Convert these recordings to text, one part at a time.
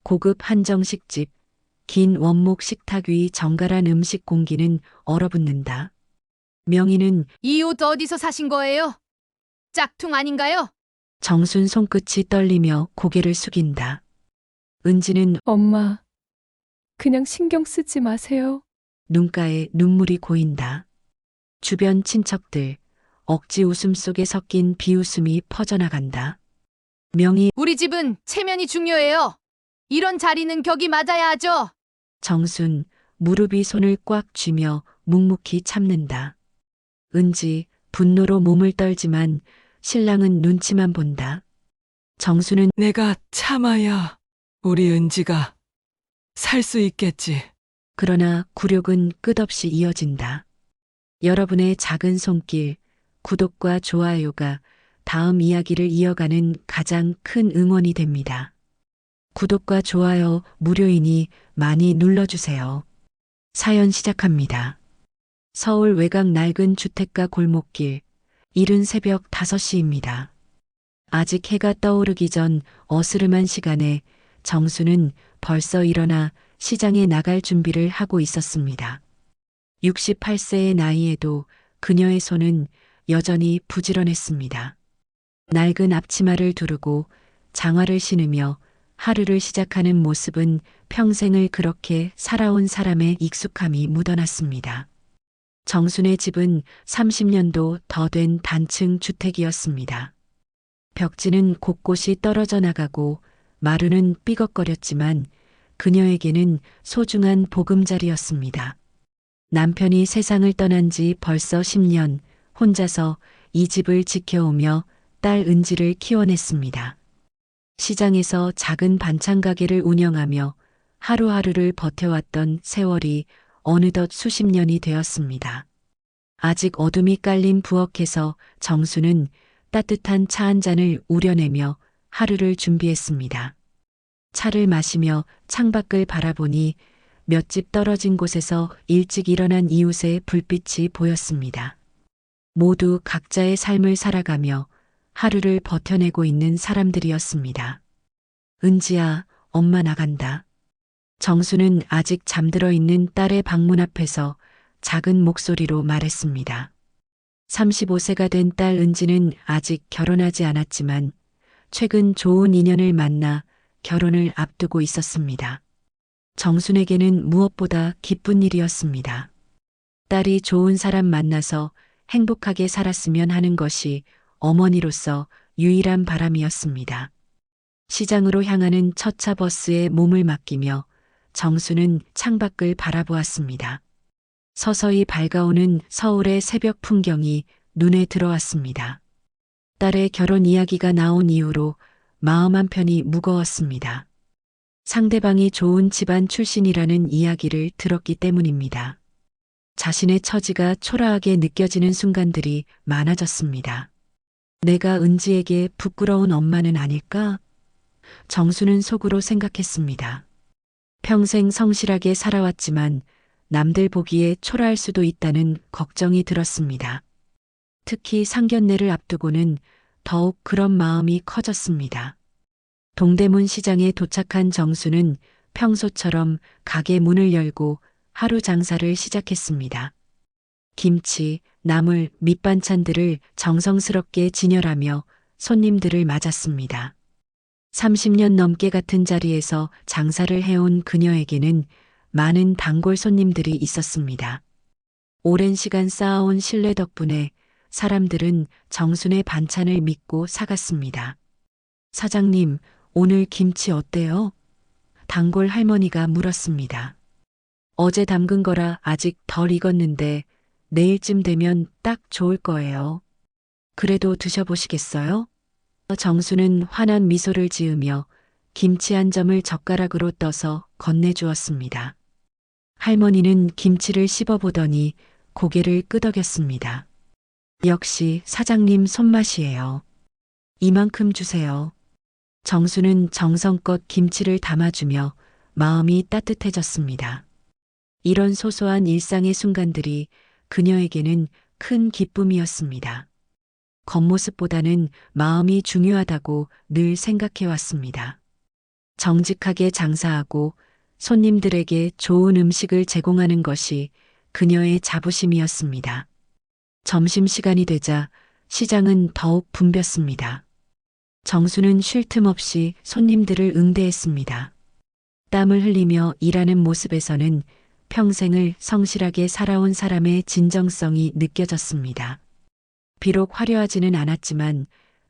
고급 한정식집, 긴 원목 식탁 위 정갈한 음식 공기는 얼어붙는다. 명희는 이 옷 어디서 사신 거예요? 짝퉁 아닌가요? 정순 손끝이 떨리며 고개를 숙인다. 은지는 엄마, 그냥 신경 쓰지 마세요. 눈가에 눈물이 고인다. 주변 친척들, 억지 웃음 속에 섞인 비웃음이 퍼져나간다. 명희, 우리 집은 체면이 중요해요. 이런 자리는 격이 맞아야 하죠. 정순, 무릎이 손을 꽉 쥐며 묵묵히 참는다. 은지, 분노로 몸을 떨지만 신랑은 눈치만 본다. 정순은 내가 참아야 우리 은지가 살 수 있겠지. 그러나 굴욕은 끝없이 이어진다. 여러분의 작은 손길, 구독과 좋아요가 다음 이야기를 이어가는 가장 큰 응원이 됩니다. 구독과 좋아요 무료이니 많이 눌러주세요. 사연 시작합니다. 서울 외곽 낡은 주택가 골목길, 이른 새벽 5시입니다. 아직 해가 떠오르기 전 어스름한 시간에 정수는 벌써 일어나 시장에 나갈 준비를 하고 있었습니다. 68세의 나이에도 그녀의 손은 여전히 부지런했습니다. 낡은 앞치마를 두르고 장화를 신으며 하루를 시작하는 모습은 평생을 그렇게 살아온 사람의 익숙함이 묻어났습니다. 정순의 집은 30년도 더 된 단층 주택이었습니다. 벽지는 곳곳이 떨어져 나가고 마루는 삐걱거렸지만 그녀에게는 소중한 보금자리였습니다. 남편이 세상을 떠난 지 벌써 10년, 혼자서 이 집을 지켜오며 딸 은지를 키워냈습니다. 시장에서 작은 반찬 가게를 운영하며 하루하루를 버텨왔던 세월이 어느덧 수십 년이 되었습니다. 아직 어둠이 깔린 부엌에서 정수는 따뜻한 차 한 잔을 우려내며 하루를 준비했습니다. 차를 마시며 창밖을 바라보니 몇 집 떨어진 곳에서 일찍 일어난 이웃의 불빛이 보였습니다. 모두 각자의 삶을 살아가며 하루를 버텨내고 있는 사람들이었습니다. 은지야, 엄마 나간다. 정수는 아직 잠들어 있는 딸의 방문 앞에서 작은 목소리로 말했습니다. 35세가 된 딸 은지는 아직 결혼하지 않았지만 최근 좋은 인연을 만나 결혼을 앞두고 있었습니다. 정순에게는 무엇보다 기쁜 일이었습니다. 딸이 좋은 사람 만나서 행복하게 살았으면 하는 것이 어머니로서 유일한 바람이었습니다. 시장으로 향하는 첫 차 버스에 몸을 맡기며 정수는 창밖을 바라보았습니다. 서서히 밝아오는 서울의 새벽 풍경이 눈에 들어왔습니다. 딸의 결혼 이야기가 나온 이후로 마음 한편이 무거웠습니다. 상대방이 좋은 집안 출신이라는 이야기를 들었기 때문입니다. 자신의 처지가 초라하게 느껴지는 순간들이 많아졌습니다. 내가 은지에게 부끄러운 엄마는 아닐까? 정수는 속으로 생각했습니다. 평생 성실하게 살아왔지만 남들 보기에 초라할 수도 있다는 걱정이 들었습니다. 특히 상견례를 앞두고는 더욱 그런 마음이 커졌습니다. 동대문 시장에 도착한 정수는 평소처럼 가게 문을 열고 하루 장사를 시작했습니다. 김치, 나물, 밑반찬들을 정성스럽게 진열하며 손님들을 맞았습니다. 30년 넘게 같은 자리에서 장사를 해온 그녀에게는 많은 단골 손님들이 있었습니다. 오랜 시간 쌓아온 신뢰 덕분에 사람들은 정순의 반찬을 믿고 사갔습니다. 사장님, 오늘 김치 어때요? 단골 할머니가 물었습니다. 어제 담근 거라 아직 덜 익었는데 내일쯤 되면 딱 좋을 거예요. 그래도 드셔보시겠어요? 정수는 환한 미소를 지으며 김치 한 점을 젓가락으로 떠서 건네주었습니다. 할머니는 김치를 씹어보더니 고개를 끄덕였습니다. 역시 사장님 손맛이에요. 이만큼 주세요. 정수는 정성껏 김치를 담아주며 마음이 따뜻해졌습니다. 이런 소소한 일상의 순간들이 그녀에게는 큰 기쁨이었습니다. 겉모습보다는 마음이 중요하다고 늘 생각해왔습니다. 정직하게 장사하고 손님들에게 좋은 음식을 제공하는 것이 그녀의 자부심이었습니다. 점심시간이 되자 시장은 더욱 붐볐습니다. 정수는 쉴 틈 없이 손님들을 응대했습니다. 땀을 흘리며 일하는 모습에서는 평생을 성실하게 살아온 사람의 진정성이 느껴졌습니다. 비록 화려하지는 않았지만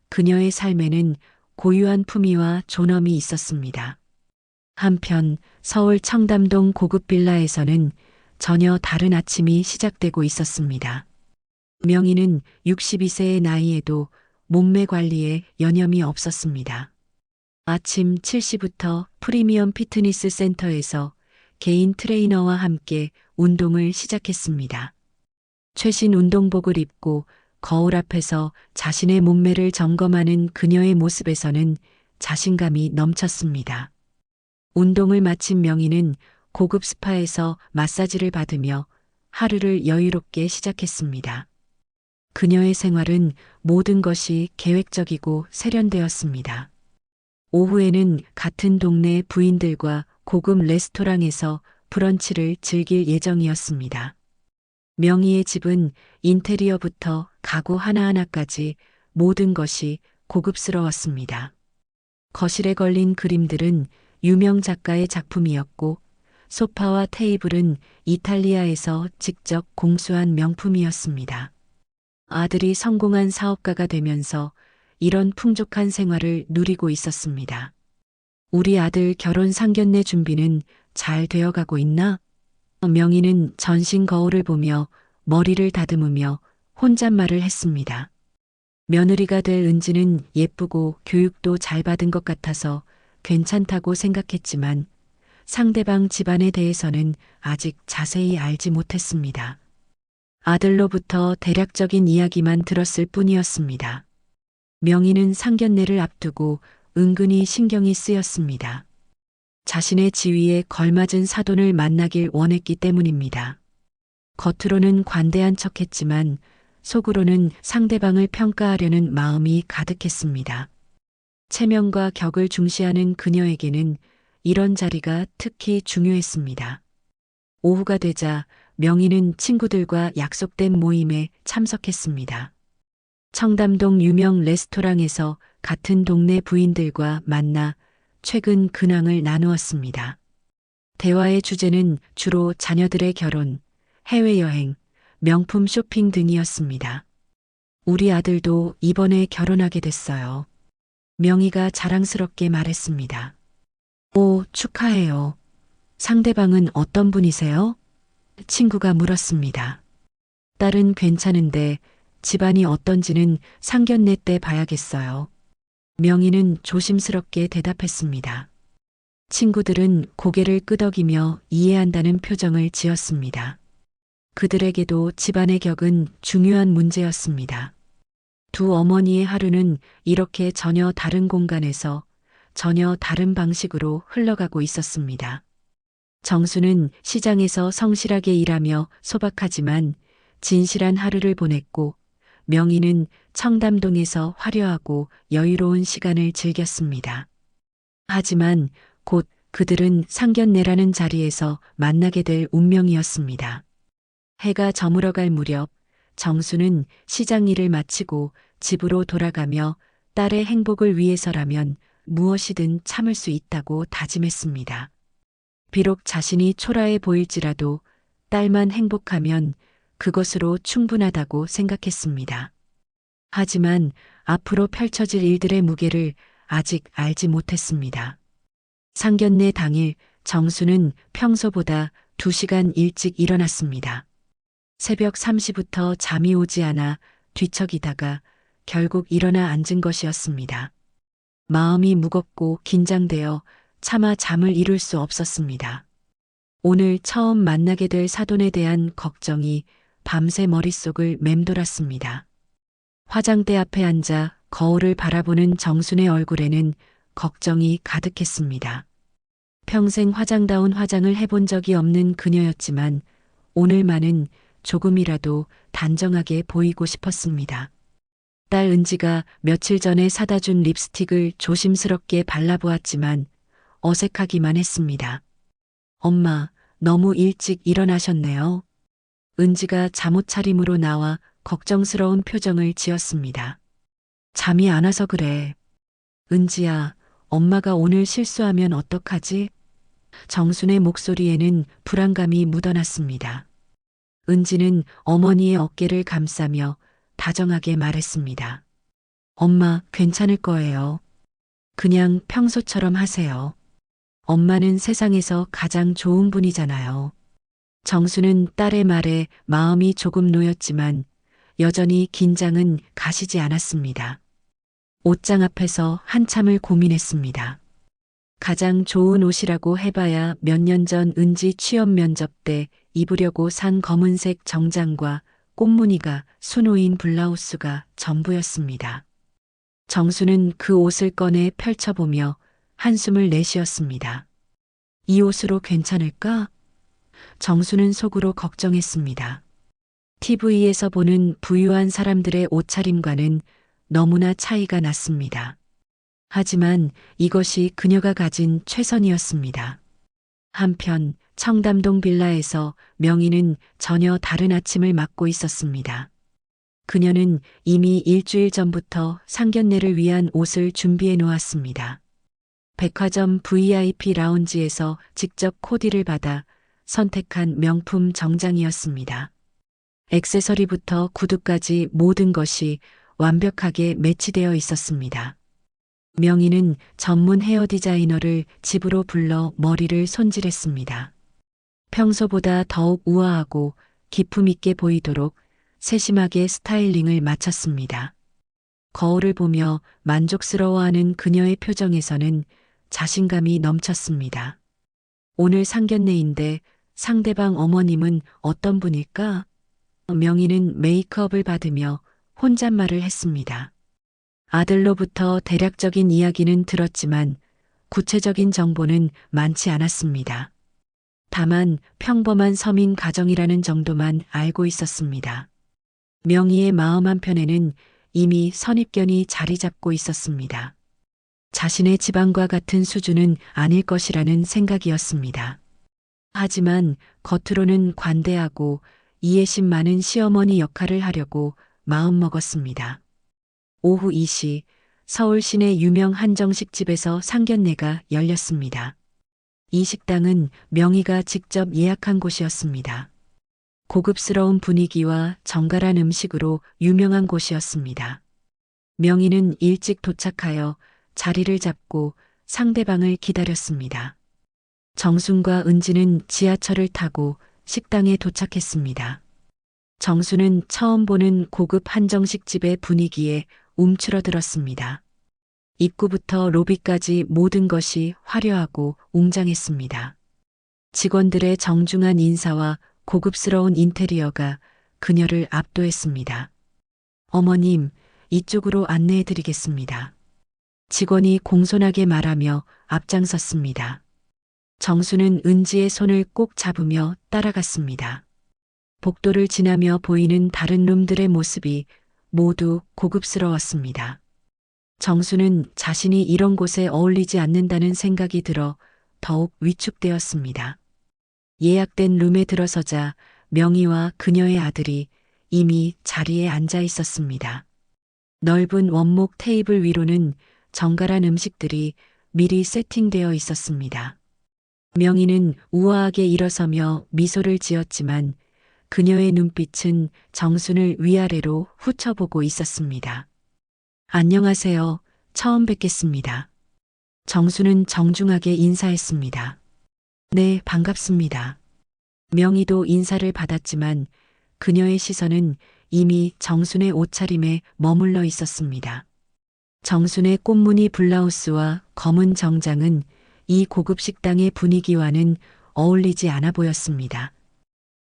그녀의 삶에는 고유한 품위와 존엄이 있었습니다. 한편 서울 청담동 고급 빌라에서는 전혀 다른 아침이 시작되고 있었습니다. 명희는 62세의 나이에도 몸매 관리에 여념이 없었습니다. 아침 7시부터 프리미엄 피트니스 센터에서 개인 트레이너와 함께 운동을 시작했습니다. 최신 운동복을 입고 거울 앞에서 자신의 몸매를 점검하는 그녀의 모습에서는 자신감이 넘쳤습니다. 운동을 마친 명희는 고급 스파에서 마사지를 받으며 하루를 여유롭게 시작했습니다. 그녀의 생활은 모든 것이 계획적이고 세련되었습니다. 오후에는 같은 동네 부인들과 고급 레스토랑에서 브런치를 즐길 예정이었습니다. 명희의 집은 인테리어부터 가구 하나하나까지 모든 것이 고급스러웠습니다. 거실에 걸린 그림들은 유명 작가의 작품이었고 소파와 테이블은 이탈리아에서 직접 공수한 명품이었습니다. 아들이 성공한 사업가가 되면서 이런 풍족한 생활을 누리고 있었습니다. 우리 아들 결혼 상견례 준비는 잘 되어가고 있나? 명희는 전신 거울을 보며 머리를 다듬으며 혼잣말을 했습니다. 며느리가 될 은지는 예쁘고 교육도 잘 받은 것 같아서 괜찮다고 생각했지만 상대방 집안에 대해서는 아직 자세히 알지 못했습니다. 아들로부터 대략적인 이야기만 들었을 뿐이었습니다. 명희는 상견례를 앞두고 은근히 신경이 쓰였습니다. 자신의 지위에 걸맞은 사돈을 만나길 원했기 때문입니다. 겉으로는 관대한 척했지만 속으로는 상대방을 평가하려는 마음이 가득했습니다. 체면과 격을 중시하는 그녀에게는 이런 자리가 특히 중요했습니다. 오후가 되자 명희는 친구들과 약속된 모임에 참석했습니다. 청담동 유명 레스토랑에서 같은 동네 부인들과 만나 최근 근황을 나누었습니다. 대화의 주제는 주로 자녀들의 결혼, 해외여행, 명품 쇼핑 등이었습니다. 우리 아들도 이번에 결혼하게 됐어요. 명희가 자랑스럽게 말했습니다. 오, 축하해요. 상대방은 어떤 분이세요? 친구가 물었습니다. 딸은 괜찮은데 집안이 어떤지는 상견례 때 봐야겠어요. 명희는 조심스럽게 대답했습니다. 친구들은 고개를 끄덕이며 이해한다는 표정을 지었습니다. 그들에게도 집안의 격은 중요한 문제였습니다. 두 어머니의 하루는 이렇게 전혀 다른 공간에서 전혀 다른 방식으로 흘러가고 있었습니다. 정수는 시장에서 성실하게 일하며 소박하지만 진실한 하루를 보냈고 명희는 청담동에서 화려하고 여유로운 시간을 즐겼습니다. 하지만 곧 그들은 상견례라는 자리에서 만나게 될 운명이었습니다. 해가 저물어갈 무렵 정수는 시장 일을 마치고 집으로 돌아가며 딸의 행복을 위해서라면 무엇이든 참을 수 있다고 다짐했습니다. 비록 자신이 초라해 보일지라도 딸만 행복하면 그것으로 충분하다고 생각했습니다. 하지만 앞으로 펼쳐질 일들의 무게를 아직 알지 못했습니다. 상견례 당일 정수는 평소보다 2시간 일찍 일어났습니다. 새벽 3시부터 잠이 오지 않아 뒤척이다가 결국 일어나 앉은 것이었습니다. 마음이 무겁고 긴장되어 차마 잠을 이룰 수 없었습니다. 오늘 처음 만나게 될 사돈에 대한 걱정이 밤새 머릿속을 맴돌았습니다. 화장대 앞에 앉아 거울을 바라보는 정순의 얼굴에는 걱정이 가득했습니다. 평생 화장다운 화장을 해본 적이 없는 그녀였지만 오늘만은 조금이라도 단정하게 보이고 싶었습니다. 딸 은지가 며칠 전에 사다 준 립스틱을 조심스럽게 발라보았지만 어색하기만 했습니다. 엄마, 너무 일찍 일어나셨네요. 은지가 잠옷 차림으로 나와 걱정스러운 표정을 지었습니다. 잠이 안 와서 그래. 은지야, 엄마가 오늘 실수하면 어떡하지? 정순의 목소리에는 불안감이 묻어났습니다. 은지는 어머니의 어깨를 감싸며 다정하게 말했습니다. 엄마, 괜찮을 거예요. 그냥 평소처럼 하세요. 엄마는 세상에서 가장 좋은 분이잖아요. 정수는 딸의 말에 마음이 조금 놓였지만 여전히 긴장은 가시지 않았습니다. 옷장 앞에서 한참을 고민했습니다. 가장 좋은 옷이라고 해봐야 몇 년 전 은지 취업 면접 때 입으려고 산 검은색 정장과 꽃무늬가 수놓인 블라우스가 전부였습니다. 정수는 그 옷을 꺼내 펼쳐보며 한숨을 내쉬었습니다. 이 옷으로 괜찮을까? 정수는 속으로 걱정했습니다. TV에서 보는 부유한 사람들의 옷차림과는 너무나 차이가 났습니다. 하지만 이것이 그녀가 가진 최선이었습니다. 한편 청담동 빌라에서 명희는 전혀 다른 아침을 맞고 있었습니다. 그녀는 이미 일주일 전부터 상견례를 위한 옷을 준비해 놓았습니다. 백화점 VIP 라운지에서 직접 코디를 받아 선택한 명품 정장이었습니다. 액세서리부터 구두까지 모든 것이 완벽하게 매치되어 있었습니다. 명희는 전문 헤어 디자이너를 집으로 불러 머리를 손질했습니다. 평소보다 더욱 우아하고 기품 있게 보이도록 세심하게 스타일링을 마쳤습니다. 거울을 보며 만족스러워하는 그녀의 표정에서는 자신감이 넘쳤습니다. 오늘 상견례인데 상대방 어머님은 어떤 분일까? 명희는 메이크업을 받으며 혼잣말을 했습니다. 아들로부터 대략적인 이야기는 들었지만 구체적인 정보는 많지 않았습니다. 다만 평범한 서민 가정이라는 정도만 알고 있었습니다. 명희의 마음 한편에는 이미 선입견이 자리 잡고 있었습니다. 자신의 집안과 같은 수준은 아닐 것이라는 생각이었습니다. 하지만 겉으로는 관대하고 이해심 많은 시어머니 역할을 하려고 마음먹었습니다. 오후 2시 서울 시내 유명 한정식집에서 상견례가 열렸습니다. 이 식당은 명희가 직접 예약한 곳이었습니다. 고급스러운 분위기와 정갈한 음식으로 유명한 곳이었습니다. 명희는 일찍 도착하여 자리를 잡고 상대방을 기다렸습니다. 정순과 은지는 지하철을 타고 식당에 도착했습니다. 정수는 처음 보는 고급 한정식집의 분위기에 움츠러들었습니다. 입구부터 로비까지 모든 것이 화려하고 웅장했습니다. 직원들의 정중한 인사와 고급스러운 인테리어가 그녀를 압도했습니다. 어머님, 이쪽으로 안내해 드리겠습니다. 직원이 공손하게 말하며 앞장섰습니다. 정수는 은지의 손을 꼭 잡으며 따라갔습니다. 복도를 지나며 보이는 다른 룸들의 모습이 모두 고급스러웠습니다. 정수는 자신이 이런 곳에 어울리지 않는다는 생각이 들어 더욱 위축되었습니다. 예약된 룸에 들어서자 명희와 그녀의 아들이 이미 자리에 앉아 있었습니다. 넓은 원목 테이블 위로는 정갈한 음식들이 미리 세팅되어 있었습니다. 명희는 우아하게 일어서며 미소를 지었지만 그녀의 눈빛은 정순을 위아래로 훑어보고 있었습니다. 안녕하세요. 처음 뵙겠습니다. 정순은 정중하게 인사했습니다. 네, 반갑습니다. 명희도 인사를 받았지만 그녀의 시선은 이미 정순의 옷차림에 머물러 있었습니다. 정순의 꽃무늬 블라우스와 검은 정장은 이 고급 식당의 분위기와는 어울리지 않아 보였습니다.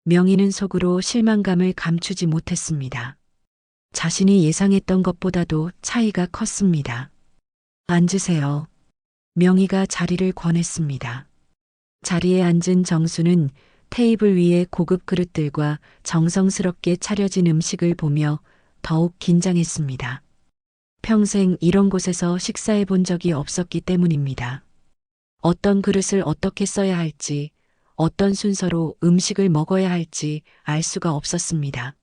명희는 속으로 실망감을 감추지 못했습니다. 자신이 예상했던 것보다도 차이가 컸습니다. 앉으세요. 명희가 자리를 권했습니다. 자리에 앉은 정수는 테이블 위에 고급 그릇들과 정성스럽게 차려진 음식을 보며 더욱 긴장했습니다. 평생 이런 곳에서 식사해 본 적이 없었기 때문입니다. 어떤 그릇을 어떻게 써야 할지, 어떤 순서로 음식을 먹어야 할지 알 수가 없었습니다.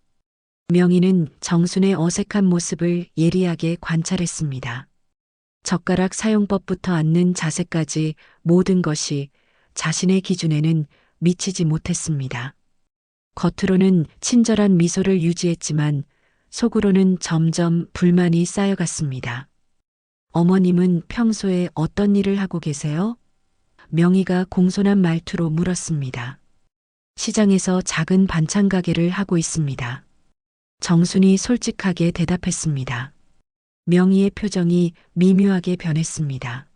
명희는 정순의 어색한 모습을 예리하게 관찰했습니다. 젓가락 사용법부터 앉는 자세까지 모든 것이 자신의 기준에는 미치지 못했습니다. 겉으로는 친절한 미소를 유지했지만 속으로는 점점 불만이 쌓여갔습니다. 어머님은 평소에 어떤 일을 하고 계세요? 명희가 공손한 말투로 물었습니다. 시장에서 작은 반찬 가게를 하고 있습니다. 정순이 솔직하게 대답했습니다. 명희의 표정이 미묘하게 변했습니다.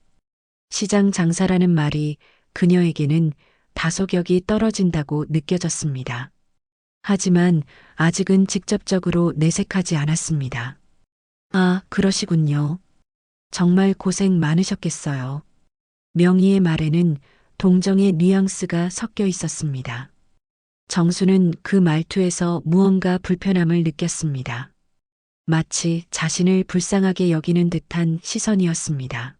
시장 장사라는 말이 그녀에게는 다소 격이 떨어진다고 느껴졌습니다. 하지만 아직은 직접적으로 내색하지 않았습니다. 아, 그러시군요. 정말 고생 많으셨겠어요. 명희의 말에는 동정의 뉘앙스가 섞여 있었습니다. 정수는 그 말투에서 무언가 불편함을 느꼈습니다. 마치 자신을 불쌍하게 여기는 듯한 시선이었습니다.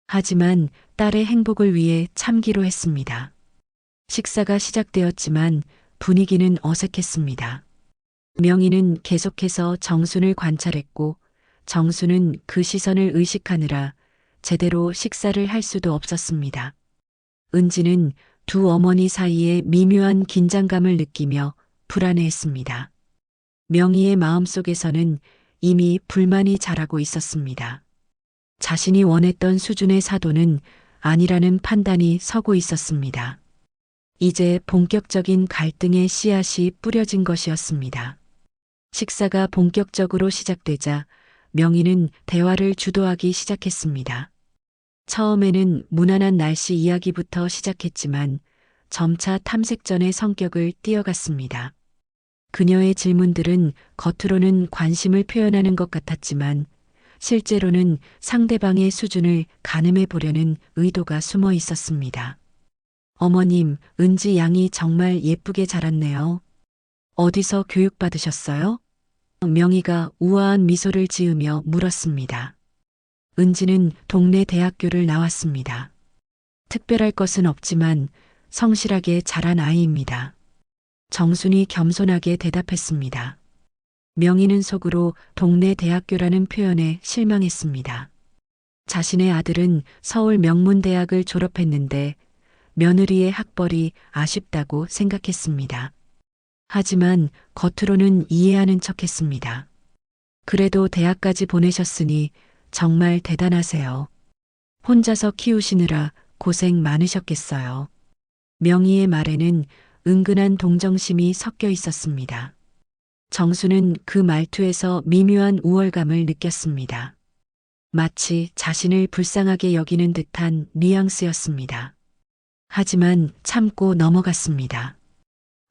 하지만 딸의 행복을 위해 참기로 했습니다. 식사가 시작되었지만 분위기는 어색했습니다. 명희는 계속해서 정순을 관찰했고 정순은 그 시선을 의식하느라 제대로 식사를 할 수도 없었습니다. 은지는 두 어머니 사이에 미묘한 긴장감을 느끼며 불안해했습니다. 명희의 마음속에서는 이미 불만이 자라고 있었습니다. 자신이 원했던 수준의 사도는 아니라는 판단이 서고 있었습니다. 이제 본격적인 갈등의 씨앗이 뿌려진 것이었습니다. 식사가 본격적으로 시작되자 명희는 대화를 주도하기 시작했습니다. 처음에는 무난한 날씨 이야기부터 시작했지만 점차 탐색전의 성격을 띄어갔습니다. 그녀의 질문들은 겉으로는 관심을 표현하는 것 같았지만 실제로는 상대방의 수준을 가늠해 보려는 의도가 숨어 있었습니다. 어머님, 은지 양이 정말 예쁘게 자랐네요. 어디서 교육받으셨어요? 명희가 우아한 미소를 지으며 물었습니다. 은지는 동네 대학교를 나왔습니다. 특별할 것은 없지만 성실하게 자란 아이입니다. 정순이 겸손하게 대답했습니다. 명희는 속으로 동네 대학교라는 표현에 실망했습니다. 자신의 아들은 서울 명문대학을 졸업했는데 며느리의 학벌이 아쉽다고 생각했습니다. 하지만 겉으로는 이해하는 척했습니다. 그래도 대학까지 보내셨으니 정말 대단하세요. 혼자서 키우시느라 고생 많으셨겠어요. 명희의 말에는 은근한 동정심이 섞여 있었습니다. 정수는 그 말투에서 미묘한 우월감을 느꼈습니다. 마치 자신을 불쌍하게 여기는 듯한 뉘앙스였습니다. 하지만 참고 넘어갔습니다.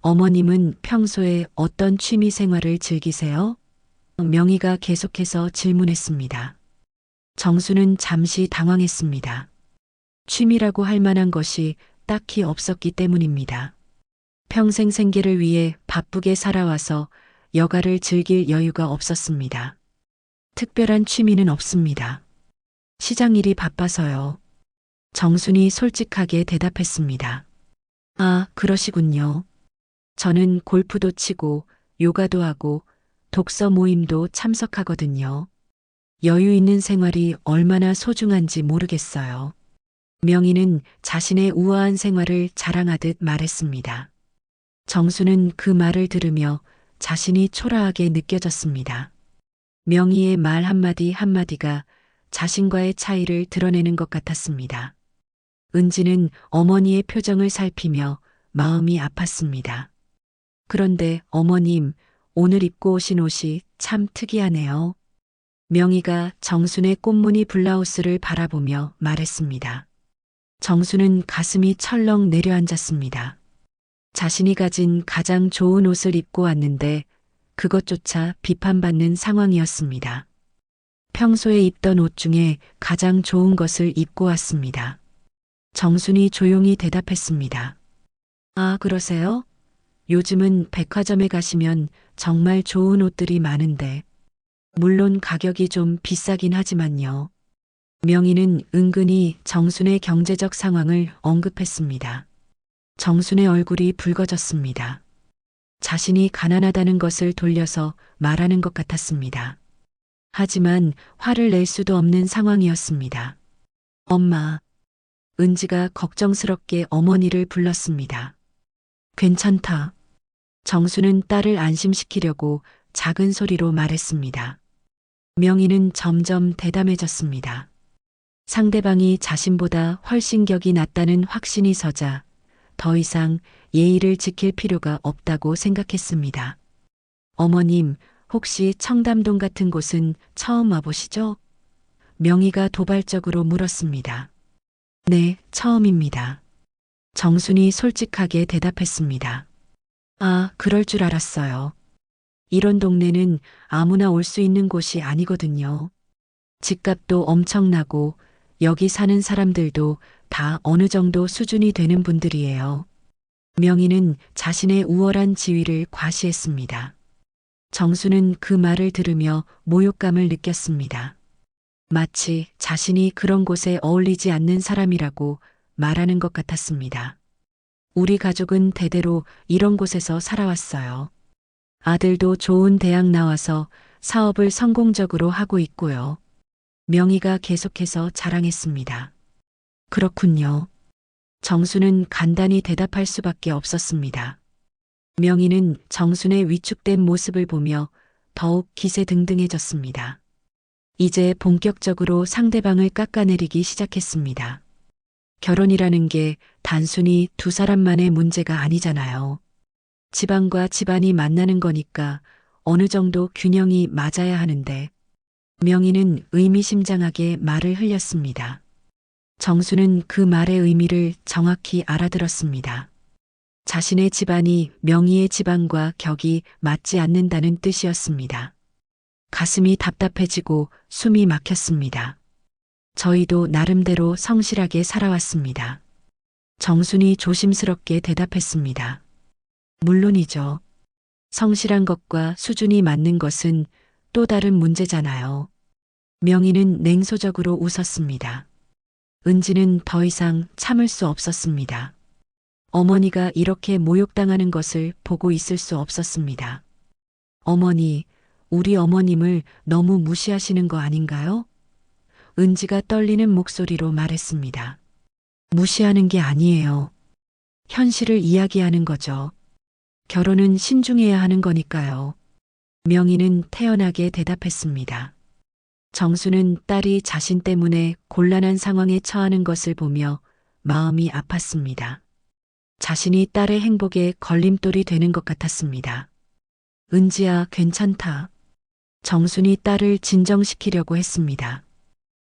어머님은 평소에 어떤 취미 생활을 즐기세요? 명희가 계속해서 질문했습니다. 정수는 잠시 당황했습니다. 취미라고 할 만한 것이 딱히 없었기 때문입니다. 평생 생계를 위해 바쁘게 살아와서 여가를 즐길 여유가 없었습니다. 특별한 취미는 없습니다. 시장 일이 바빠서요. 정순이 솔직하게 대답했습니다. 아, 그러시군요. 저는 골프도 치고 요가도 하고 독서 모임도 참석하거든요. 여유 있는 생활이 얼마나 소중한지 모르겠어요. 명희는 자신의 우아한 생활을 자랑하듯 말했습니다. 정수는 그 말을 들으며 자신이 초라하게 느껴졌습니다. 명희의 말 한마디 한마디가 자신과의 차이를 드러내는 것 같았습니다. 은지는 어머니의 표정을 살피며 마음이 아팠습니다. 그런데 어머님, 오늘 입고 오신 옷이 참 특이하네요. 명희가 정순의 꽃무늬 블라우스를 바라보며 말했습니다. 정순은 가슴이 철렁 내려앉았습니다. 자신이 가진 가장 좋은 옷을 입고 왔는데 그것조차 비판받는 상황이었습니다. 평소에 입던 옷 중에 가장 좋은 것을 입고 왔습니다. 정순이 조용히 대답했습니다. 아, 그러세요? 요즘은 백화점에 가시면 정말 좋은 옷들이 많은데, 물론 가격이 좀 비싸긴 하지만요. 명희는 은근히 정순의 경제적 상황을 언급했습니다. 정순의 얼굴이 붉어졌습니다. 자신이 가난하다는 것을 돌려서 말하는 것 같았습니다. 하지만 화를 낼 수도 없는 상황이었습니다. 엄마. 은지가 걱정스럽게 어머니를 불렀습니다. 괜찮다. 정수는 딸을 안심시키려고 작은 소리로 말했습니다. 명희는 점점 대담해졌습니다. 상대방이 자신보다 훨씬 격이 낮다는 확신이 서자 더 이상 예의를 지킬 필요가 없다고 생각했습니다. 어머님, 혹시 청담동 같은 곳은 처음 와보시죠? 명희가 도발적으로 물었습니다. 네, 처음입니다. 정순이 솔직하게 대답했습니다. 아, 그럴 줄 알았어요. 이런 동네는 아무나 올 수 있는 곳이 아니거든요. 집값도 엄청나고 여기 사는 사람들도 다 어느 정도 수준이 되는 분들이에요. 명희는 자신의 우월한 지위를 과시했습니다. 정수는 그 말을 들으며 모욕감을 느꼈습니다. 마치 자신이 그런 곳에 어울리지 않는 사람이라고 말하는 것 같았습니다. 우리 가족은 대대로 이런 곳에서 살아왔어요. 아들도 좋은 대학 나와서 사업을 성공적으로 하고 있고요. 명희가 계속해서 자랑했습니다. 그렇군요. 정수는 간단히 대답할 수밖에 없었습니다. 명희는 정순의 위축된 모습을 보며 더욱 기세등등해졌습니다. 이제 본격적으로 상대방을 깎아내리기 시작했습니다. 결혼이라는 게 단순히 두 사람만의 문제가 아니잖아요. 집안과 집안이 만나는 거니까 어느 정도 균형이 맞아야 하는데 명희는 의미심장하게 말을 흘렸습니다. 정수는 그 말의 의미를 정확히 알아들었습니다. 자신의 집안이 명희의 집안과 격이 맞지 않는다는 뜻이었습니다. 가슴이 답답해지고 숨이 막혔습니다. 저희도 나름대로 성실하게 살아왔습니다. 정순이 조심스럽게 대답했습니다. 물론이죠. 성실한 것과 수준이 맞는 것은 또 다른 문제잖아요. 명희는 냉소적으로 웃었습니다. 은지는 더 이상 참을 수 없었습니다. 어머니가 이렇게 모욕당하는 것을 보고 있을 수 없었습니다. 어머니, 우리 어머님을 너무 무시하시는 거 아닌가요? 은지가 떨리는 목소리로 말했습니다. 무시하는 게 아니에요. 현실을 이야기하는 거죠. 결혼은 신중해야 하는 거니까요. 명희는 태연하게 대답했습니다. 정수는 딸이 자신 때문에 곤란한 상황에 처하는 것을 보며 마음이 아팠습니다. 자신이 딸의 행복에 걸림돌이 되는 것 같았습니다. 은지야, 괜찮다. 정순이 딸을 진정시키려고 했습니다.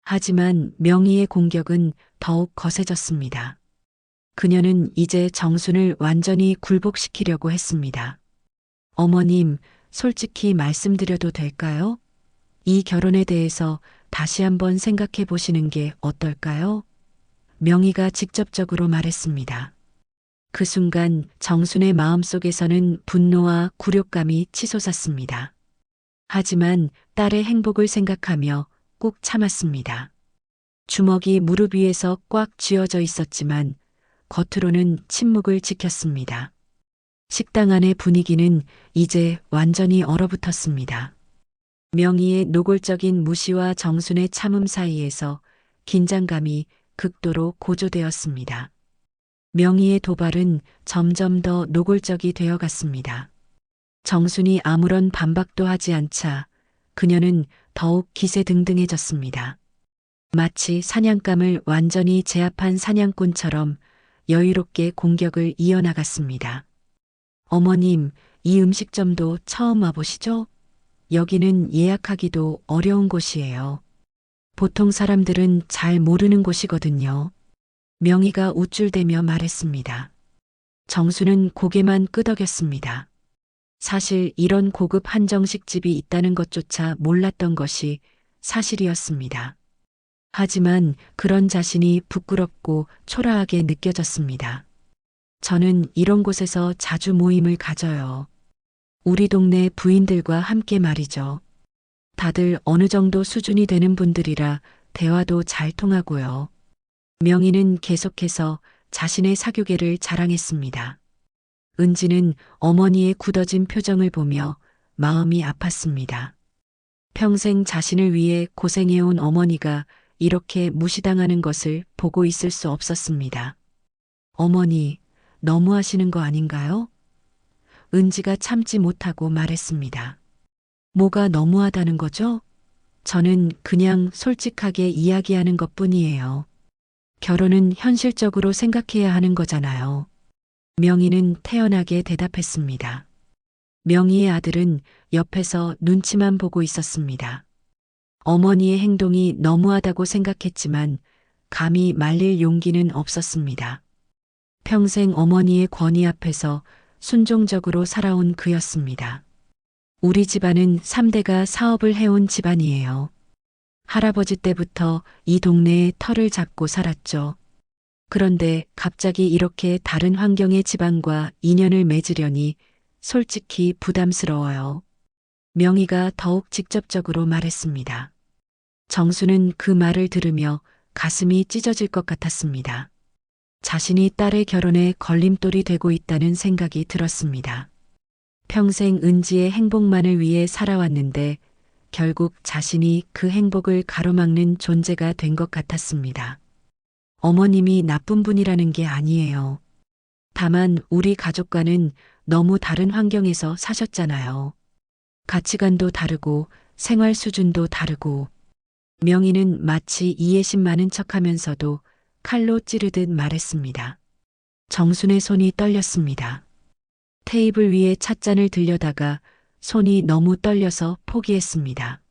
하지만 명희의 공격은 더욱 거세졌습니다. 그녀는 이제 정순을 완전히 굴복시키려고 했습니다. 어머님, 솔직히 말씀드려도 될까요? 이 결혼에 대해서 다시 한번 생각해 보시는 게 어떨까요? 명희가 직접적으로 말했습니다. 그 순간 정순의 마음속에서는 분노와 굴욕감이 치솟았습니다. 하지만 딸의 행복을 생각하며 꾹 참았습니다. 주먹이 무릎 위에서 꽉 쥐어져 있었지만 겉으로는 침묵을 지켰습니다. 식당 안의 분위기는 이제 완전히 얼어붙었습니다. 명희의 노골적인 무시와 정순의 참음 사이에서 긴장감이 극도로 고조되었습니다. 명희의 도발은 점점 더 노골적이 되어갔습니다. 정순이 아무런 반박도 하지 않자 그녀는 더욱 기세등등해졌습니다. 마치 사냥감을 완전히 제압한 사냥꾼처럼 여유롭게 공격을 이어나갔습니다. 어머님, 이 음식점도 처음 와보시죠? 여기는 예약하기도 어려운 곳이에요. 보통 사람들은 잘 모르는 곳이거든요. 명희가 우쭐대며 말했습니다. 정수는 고개만 끄덕였습니다. 사실 이런 고급 한정식집이 있다는 것조차 몰랐던 것이 사실이었습니다. 하지만 그런 자신이 부끄럽고 초라하게 느껴졌습니다. 저는 이런 곳에서 자주 모임을 가져요. 우리 동네 부인들과 함께 말이죠. 다들 어느 정도 수준이 되는 분들이라 대화도 잘 통하고요. 명희는 계속해서 자신의 사교계를 자랑했습니다. 은지는 어머니의 굳어진 표정을 보며 마음이 아팠습니다. 평생 자신을 위해 고생해온 어머니가 이렇게 무시당하는 것을 보고 있을 수 없었습니다. 어머니, 너무하시는 거 아닌가요? 은지가 참지 못하고 말했습니다. 뭐가 너무하다는 거죠? 저는 그냥 솔직하게 이야기하는 것 뿐이에요. 결혼은 현실적으로 생각해야 하는 거잖아요. 명희는 태연하게 대답했습니다. 명희의 아들은 옆에서 눈치만 보고 있었습니다. 어머니의 행동이 너무하다고 생각했지만 감히 말릴 용기는 없었습니다. 평생 어머니의 권위 앞에서 순종적으로 살아온 그였습니다. 우리 집안은 3대가 사업을 해온 집안이에요. 할아버지 때부터 이 동네에 터를 잡고 살았죠. 그런데 갑자기 이렇게 다른 환경의 집안과 인연을 맺으려니 솔직히 부담스러워요. 명희가 더욱 직접적으로 말했습니다. 정수는 그 말을 들으며 가슴이 찢어질 것 같았습니다. 자신이 딸의 결혼에 걸림돌이 되고 있다는 생각이 들었습니다. 평생 은지의 행복만을 위해 살아왔는데 결국 자신이 그 행복을 가로막는 존재가 된 것 같았습니다. 어머님이 나쁜 분이라는 게 아니에요. 다만 우리 가족과는 너무 다른 환경에서 사셨잖아요. 가치관도 다르고 생활 수준도 다르고. 명희는 마치 이해심 많은 척하면서도 칼로 찌르듯 말했습니다. 정순의 손이 떨렸습니다. 테이블 위에 찻잔을 들여다가 손이 너무 떨려서 포기했습니다.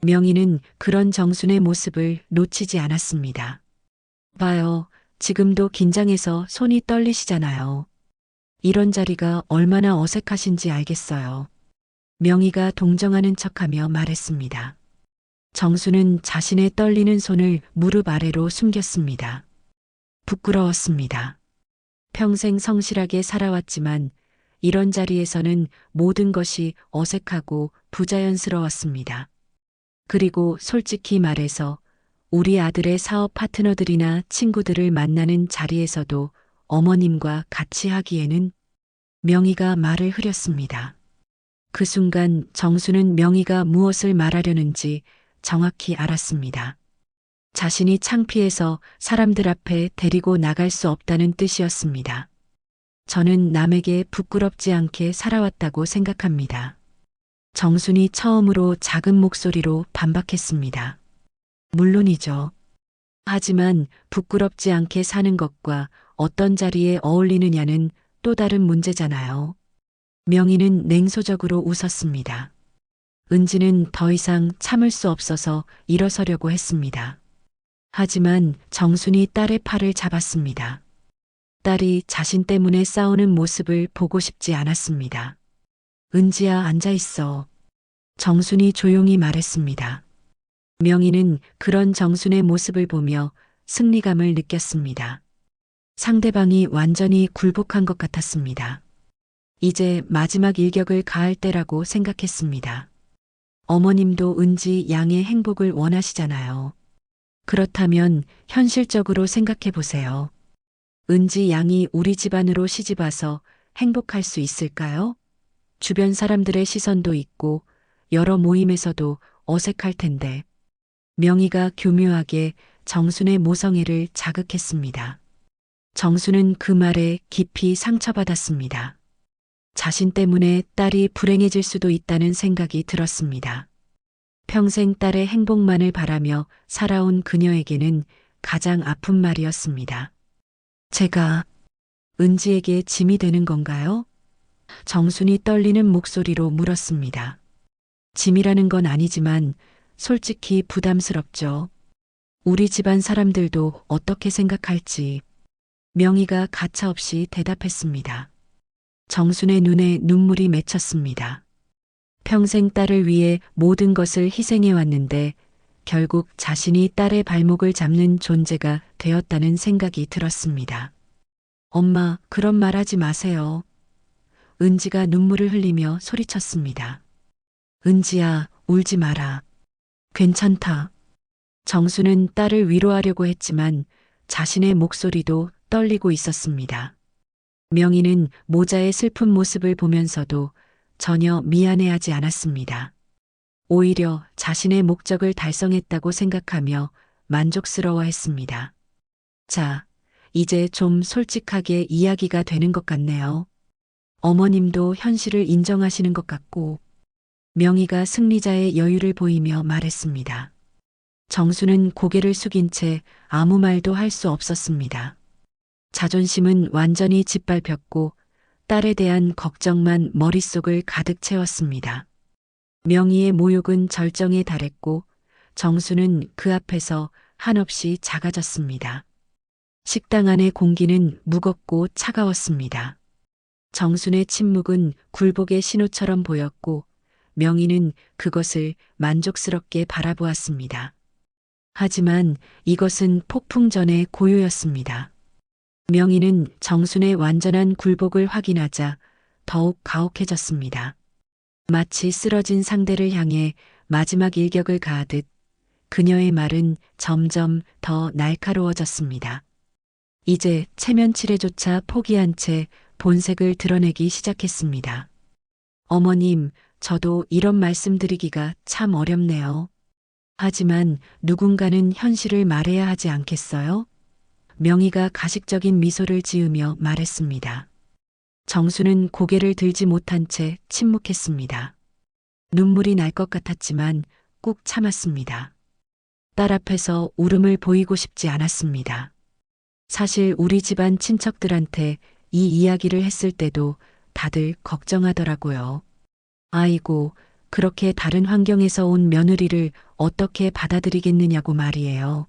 명희는 그런 정순의 모습을 놓치지 않았습니다. 봐요, 지금도 긴장해서 손이 떨리시잖아요. 이런 자리가 얼마나 어색하신지 알겠어요. 명희가 동정하는 척하며 말했습니다. 정수는 자신의 떨리는 손을 무릎 아래로 숨겼습니다. 부끄러웠습니다. 평생 성실하게 살아왔지만 이런 자리에서는 모든 것이 어색하고 부자연스러웠습니다. 그리고 솔직히 말해서 우리 아들의 사업 파트너들이나 친구들을 만나는 자리에서도 어머님과 같이 하기에는. 명희가 말을 흐렸습니다. 그 순간 정수는 명희가 무엇을 말하려는지 정확히 알았습니다. 자신이 창피해서 사람들 앞에 데리고 나갈 수 없다는 뜻이었습니다. 저는 남에게 부끄럽지 않게 살아왔다고 생각합니다. 정순이 처음으로 작은 목소리로 반박했습니다. 물론이죠. 하지만 부끄럽지 않게 사는 것과 어떤 자리에 어울리느냐는 또 다른 문제잖아요. 명희는 냉소적으로 웃었습니다. 은지는 더 이상 참을 수 없어서 일어서려고 했습니다. 하지만 정순이 딸의 팔을 잡았습니다. 딸이 자신 때문에 싸우는 모습을 보고 싶지 않았습니다. 은지야, 앉아있어. 정순이 조용히 말했습니다. 명희는 그런 정순의 모습을 보며 승리감을 느꼈습니다. 상대방이 완전히 굴복한 것 같았습니다. 이제 마지막 일격을 가할 때라고 생각했습니다. 어머님도 은지 양의 행복을 원하시잖아요. 그렇다면 현실적으로 생각해 보세요. 은지 양이 우리 집안으로 시집와서 행복할 수 있을까요? 주변 사람들의 시선도 있고 여러 모임에서도 어색할 텐데. 명희가 교묘하게 정순의 모성애를 자극했습니다. 정순은 그 말에 깊이 상처받았습니다. 자신 때문에 딸이 불행해질 수도 있다는 생각이 들었습니다. 평생 딸의 행복만을 바라며 살아온 그녀에게는 가장 아픈 말이었습니다. 제가 은지에게 짐이 되는 건가요? 정순이 떨리는 목소리로 물었습니다. 짐이라는 건 아니지만 솔직히 부담스럽죠. 우리 집안 사람들도 어떻게 생각할지. 명희가 가차없이 대답했습니다. 정순의 눈에 눈물이 맺혔습니다. 평생 딸을 위해 모든 것을 희생해 왔는데 결국 자신이 딸의 발목을 잡는 존재가 되었다는 생각이 들었습니다. 엄마, 그런 말 하지 마세요. 은지가 눈물을 흘리며 소리쳤습니다. 은지야, 울지 마라. 괜찮다. 정수는 딸을 위로하려고 했지만 자신의 목소리도 떨리고 있었습니다. 명희는 모자의 슬픈 모습을 보면서도 전혀 미안해하지 않았습니다. 오히려 자신의 목적을 달성했다고 생각하며 만족스러워했습니다. 자, 이제 좀 솔직하게 이야기가 되는 것 같네요. 어머님도 현실을 인정하시는 것 같고, 명희가 승리자의 여유를 보이며 말했습니다. 정수는 고개를 숙인 채 아무 말도 할 수 없었습니다. 자존심은 완전히 짓밟혔고 딸에 대한 걱정만 머릿속을 가득 채웠습니다. 명희의 모욕은 절정에 달했고 정수는 그 앞에서 한없이 작아졌습니다. 식당 안의 공기는 무겁고 차가웠습니다. 정순의 침묵은 굴복의 신호처럼 보였고 명희는 그것을 만족스럽게 바라보았습니다. 하지만 이것은 폭풍 전의 고요였습니다. 명희는 정순의 완전한 굴복을 확인하자 더욱 가혹해졌습니다. 마치 쓰러진 상대를 향해 마지막 일격을 가하듯 그녀의 말은 점점 더 날카로워졌습니다. 이제 체면 칠해조차 포기한 채 본색을 드러내기 시작했습니다. 어머님, 저도 이런 말씀드리기가 참 어렵네요. 하지만 누군가는 현실을 말해야 하지 않겠어요? 명희가 가식적인 미소를 지으며 말했습니다. 정수는 고개를 들지 못한 채 침묵했습니다. 눈물이 날 것 같았지만 꾹 참았습니다. 딸 앞에서 울음을 보이고 싶지 않았습니다. 사실 우리 집안 친척들한테 이 이야기를 했을 때도 다들 걱정하더라고요. 아이고, 그렇게 다른 환경에서 온 며느리를 어떻게 받아들이겠느냐고 말이에요.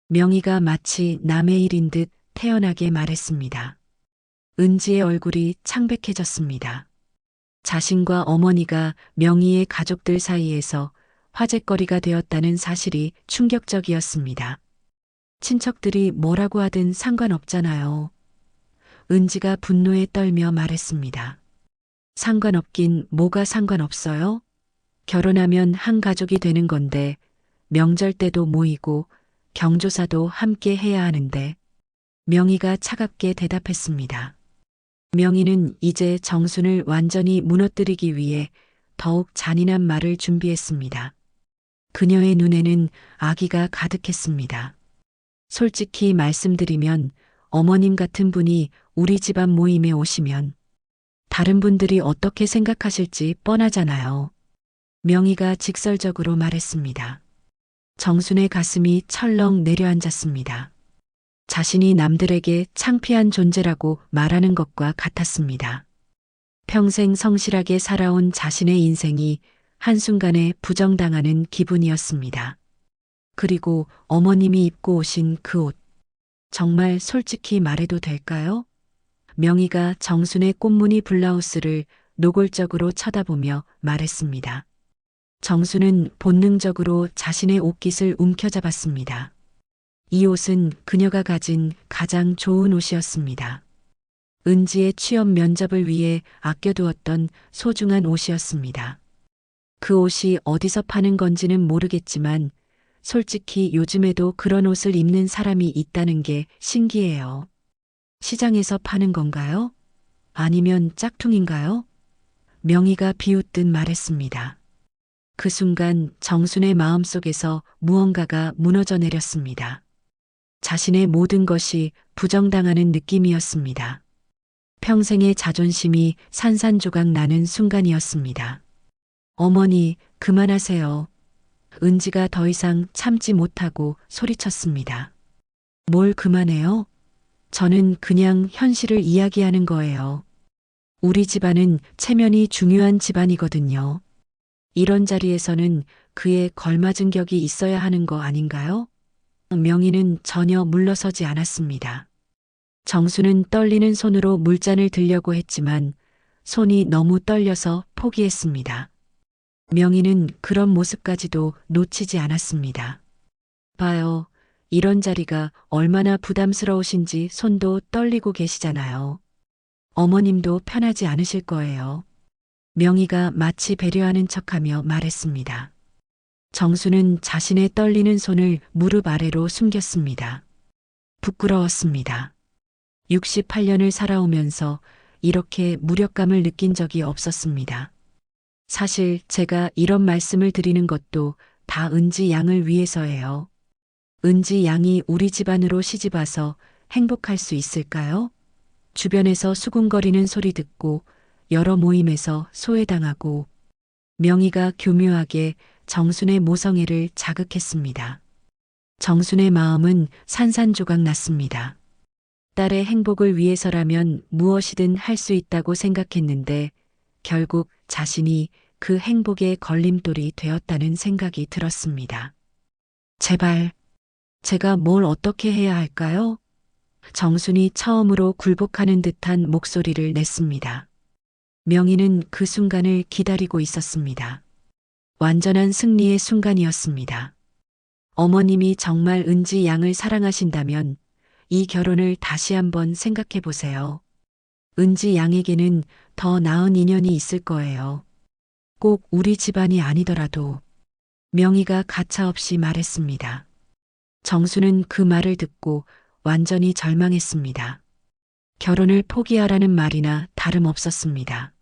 명희가 마치 남의 일인 듯 태연하게 말했습니다. 은지의 얼굴이 창백해졌습니다. 자신과 어머니가 명희의 가족들 사이에서 화제거리가 되었다는 사실이 충격적이었습니다. 친척들이 뭐라고 하든 상관없잖아요. 은지가 분노에 떨며 말했습니다. 상관없긴 뭐가 상관없어요? 결혼하면 한 가족이 되는 건데 명절 때도 모이고 경조사도 함께 해야 하는데. 명희가 차갑게 대답했습니다. 명희는 이제 정순을 완전히 무너뜨리기 위해 더욱 잔인한 말을 준비했습니다. 그녀의 눈에는 악의가 가득했습니다. 솔직히 말씀드리면 어머님 같은 분이 우리 집안 모임에 오시면 다른 분들이 어떻게 생각하실지 뻔하잖아요. 명희가 직설적으로 말했습니다. 정순의 가슴이 철렁 내려앉았습니다. 자신이 남들에게 창피한 존재라고 말하는 것과 같았습니다. 평생 성실하게 살아온 자신의 인생이 한순간에 부정당하는 기분이었습니다. 그리고 어머님이 입고 오신 그 옷. 정말 솔직히 말해도 될까요? 명희가 정순의 꽃무늬 블라우스를 노골적으로 쳐다보며 말했습니다. 정순은 본능적으로 자신의 옷깃을 움켜잡았습니다. 이 옷은 그녀가 가진 가장 좋은 옷이었습니다. 은지의 취업 면접을 위해 아껴두었던 소중한 옷이었습니다. 그 옷이 어디서 파는 건지는 모르겠지만 솔직히 요즘에도 그런 옷을 입는 사람이 있다는 게 신기해요. 시장에서 파는 건가요? 아니면 짝퉁인가요? 명희가 비웃듯 말했습니다. 그 순간 정순의 마음속에서 무언가가 무너져 내렸습니다. 자신의 모든 것이 부정당하는 느낌이었습니다. 평생의 자존심이 산산조각 나는 순간이었습니다. 어머니, 그만하세요. 은지가 더 이상 참지 못하고 소리쳤습니다. 뭘 그만해요? 저는 그냥 현실을 이야기하는 거예요. 우리 집안은 체면이 중요한 집안이거든요. 이런 자리에서는 그에 걸맞은 격이 있어야 하는 거 아닌가요? 명희는 전혀 물러서지 않았습니다. 정수는 떨리는 손으로 물잔을 들려고 했지만 손이 너무 떨려서 포기했습니다. 명희는 그런 모습까지도 놓치지 않았습니다. 봐요. 이런 자리가 얼마나 부담스러우신지 손도 떨리고 계시잖아요. 어머님도 편하지 않으실 거예요. 명희가 마치 배려하는 척하며 말했습니다. 정수는 자신의 떨리는 손을 무릎 아래로 숨겼습니다. 부끄러웠습니다. 68년을 살아오면서 이렇게 무력감을 느낀 적이 없었습니다. 사실 제가 이런 말씀을 드리는 것도 다 은지 양을 위해서예요. 은지 양이 우리 집안으로 시집와서 행복할 수 있을까요? 주변에서 수군거리는 소리 듣고 여러 모임에서 소외당하고 명희가 교묘하게 정순의 모성애를 자극했습니다. 정순의 마음은 산산조각 났습니다. 딸의 행복을 위해서라면 무엇이든 할 수 있다고 생각했는데 결국 자신이 그 행복의 걸림돌이 되었다는 생각이 들었습니다. 제발, 제가 뭘 어떻게 해야 할까요? 정순이 처음으로 굴복하는 듯한 목소리를 냈습니다. 명희는 그 순간을 기다리고 있었습니다. 완전한 승리의 순간이었습니다. 어머님이 정말 은지 양을 사랑하신다면 이 결혼을 다시 한번 생각해 보세요. 은지 양에게는 더 나은 인연이 있을 거예요. 꼭 우리 집안이 아니더라도. 명희가 가차없이 말했습니다. 정수는 그 말을 듣고 완전히 절망했습니다. 결혼을 포기하라는 말이나 다름없었습니다.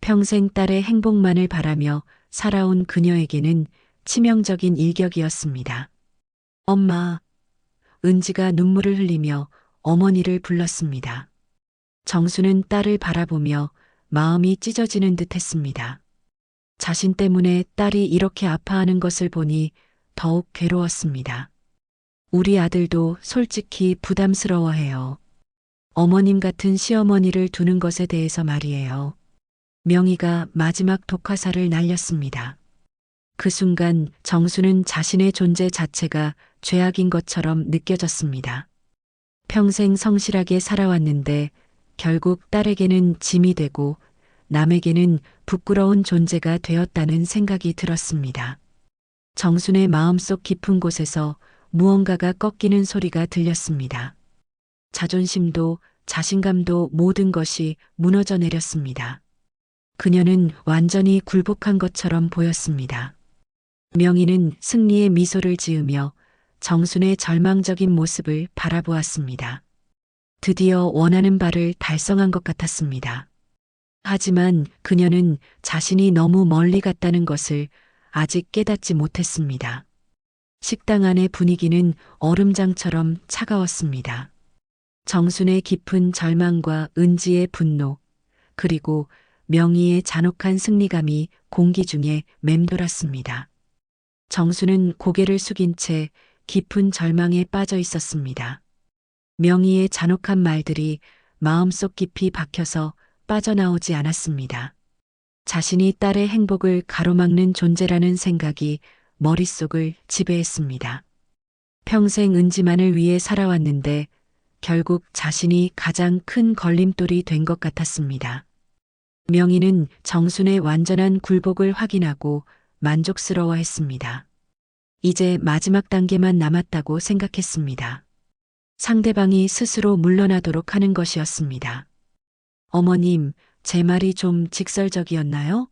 평생 딸의 행복만을 바라며 살아온 그녀에게는 치명적인 일격이었습니다. 엄마, 은지가 눈물을 흘리며 어머니를 불렀습니다. 정수는 딸을 바라보며 마음이 찢어지는 듯 했습니다. 자신 때문에 딸이 이렇게 아파하는 것을 보니 더욱 괴로웠습니다. 우리 아들도 솔직히 부담스러워해요. 어머님 같은 시어머니를 두는 것에 대해서 말이에요. 명희가 마지막 독화살을 날렸습니다. 그 순간 정수는 자신의 존재 자체가 죄악인 것처럼 느껴졌습니다. 평생 성실하게 살아왔는데 결국 딸에게는 짐이 되고 남에게는 부끄러운 존재가 되었다는 생각이 들었습니다. 정순의 마음속 깊은 곳에서 무언가가 꺾이는 소리가 들렸습니다. 자존심도 자신감도 모든 것이 무너져 내렸습니다. 그녀는 완전히 굴복한 것처럼 보였습니다. 명희는 승리의 미소를 지으며 정순의 절망적인 모습을 바라보았습니다. 드디어 원하는 바를 달성한 것 같았습니다. 하지만 그녀는 자신이 너무 멀리 갔다는 것을 아직 깨닫지 못했습니다. 식당 안의 분위기는 얼음장처럼 차가웠습니다. 정순의 깊은 절망과 은지의 분노, 그리고 명희의 잔혹한 승리감이 공기 중에 맴돌았습니다. 정순은 고개를 숙인 채 깊은 절망에 빠져 있었습니다. 명희의 잔혹한 말들이 마음속 깊이 박혀서 빠져나오지 않았습니다. 자신이 딸의 행복을 가로막는 존재라는 생각이 머릿속을 지배했습니다. 평생 은지만을 위해 살아왔는데 결국 자신이 가장 큰 걸림돌이 된 것 같았습니다. 명희는 정순의 완전한 굴복을 확인하고 만족스러워했습니다. 이제 마지막 단계만 남았다고 생각했습니다. 상대방이 스스로 물러나도록 하는 것이었습니다. 어머님, 제 말이 좀 직설적이었나요?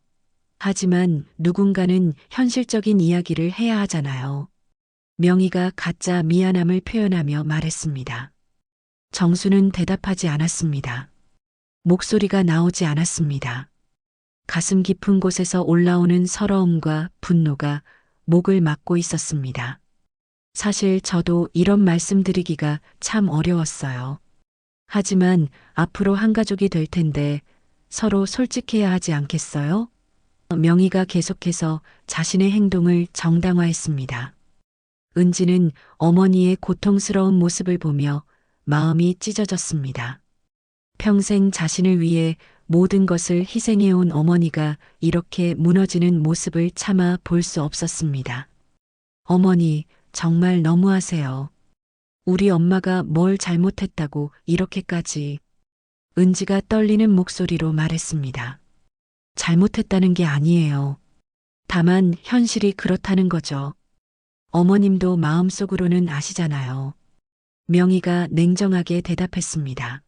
하지만 누군가는 현실적인 이야기를 해야 하잖아요. 명희가 가짜 미안함을 표현하며 말했습니다. 정수는 대답하지 않았습니다. 목소리가 나오지 않았습니다. 가슴 깊은 곳에서 올라오는 서러움과 분노가 목을 막고 있었습니다. 사실 저도 이런 말씀드리기가 참 어려웠어요. 하지만 앞으로 한 가족이 될 텐데 서로 솔직해야 하지 않겠어요? 명희가 계속해서 자신의 행동을 정당화했습니다. 은지는 어머니의 고통스러운 모습을 보며 마음이 찢어졌습니다. 평생 자신을 위해 모든 것을 희생해온 어머니가 이렇게 무너지는 모습을 차마 볼 수 없었습니다. 어머니, 정말 너무하세요. 우리 엄마가 뭘 잘못했다고 이렇게까지. 은지가 떨리는 목소리로 말했습니다. 잘못했다는 게 아니에요. 다만 현실이 그렇다는 거죠. 어머님도 마음속으로는 아시잖아요. 명희가 냉정하게 대답했습니다.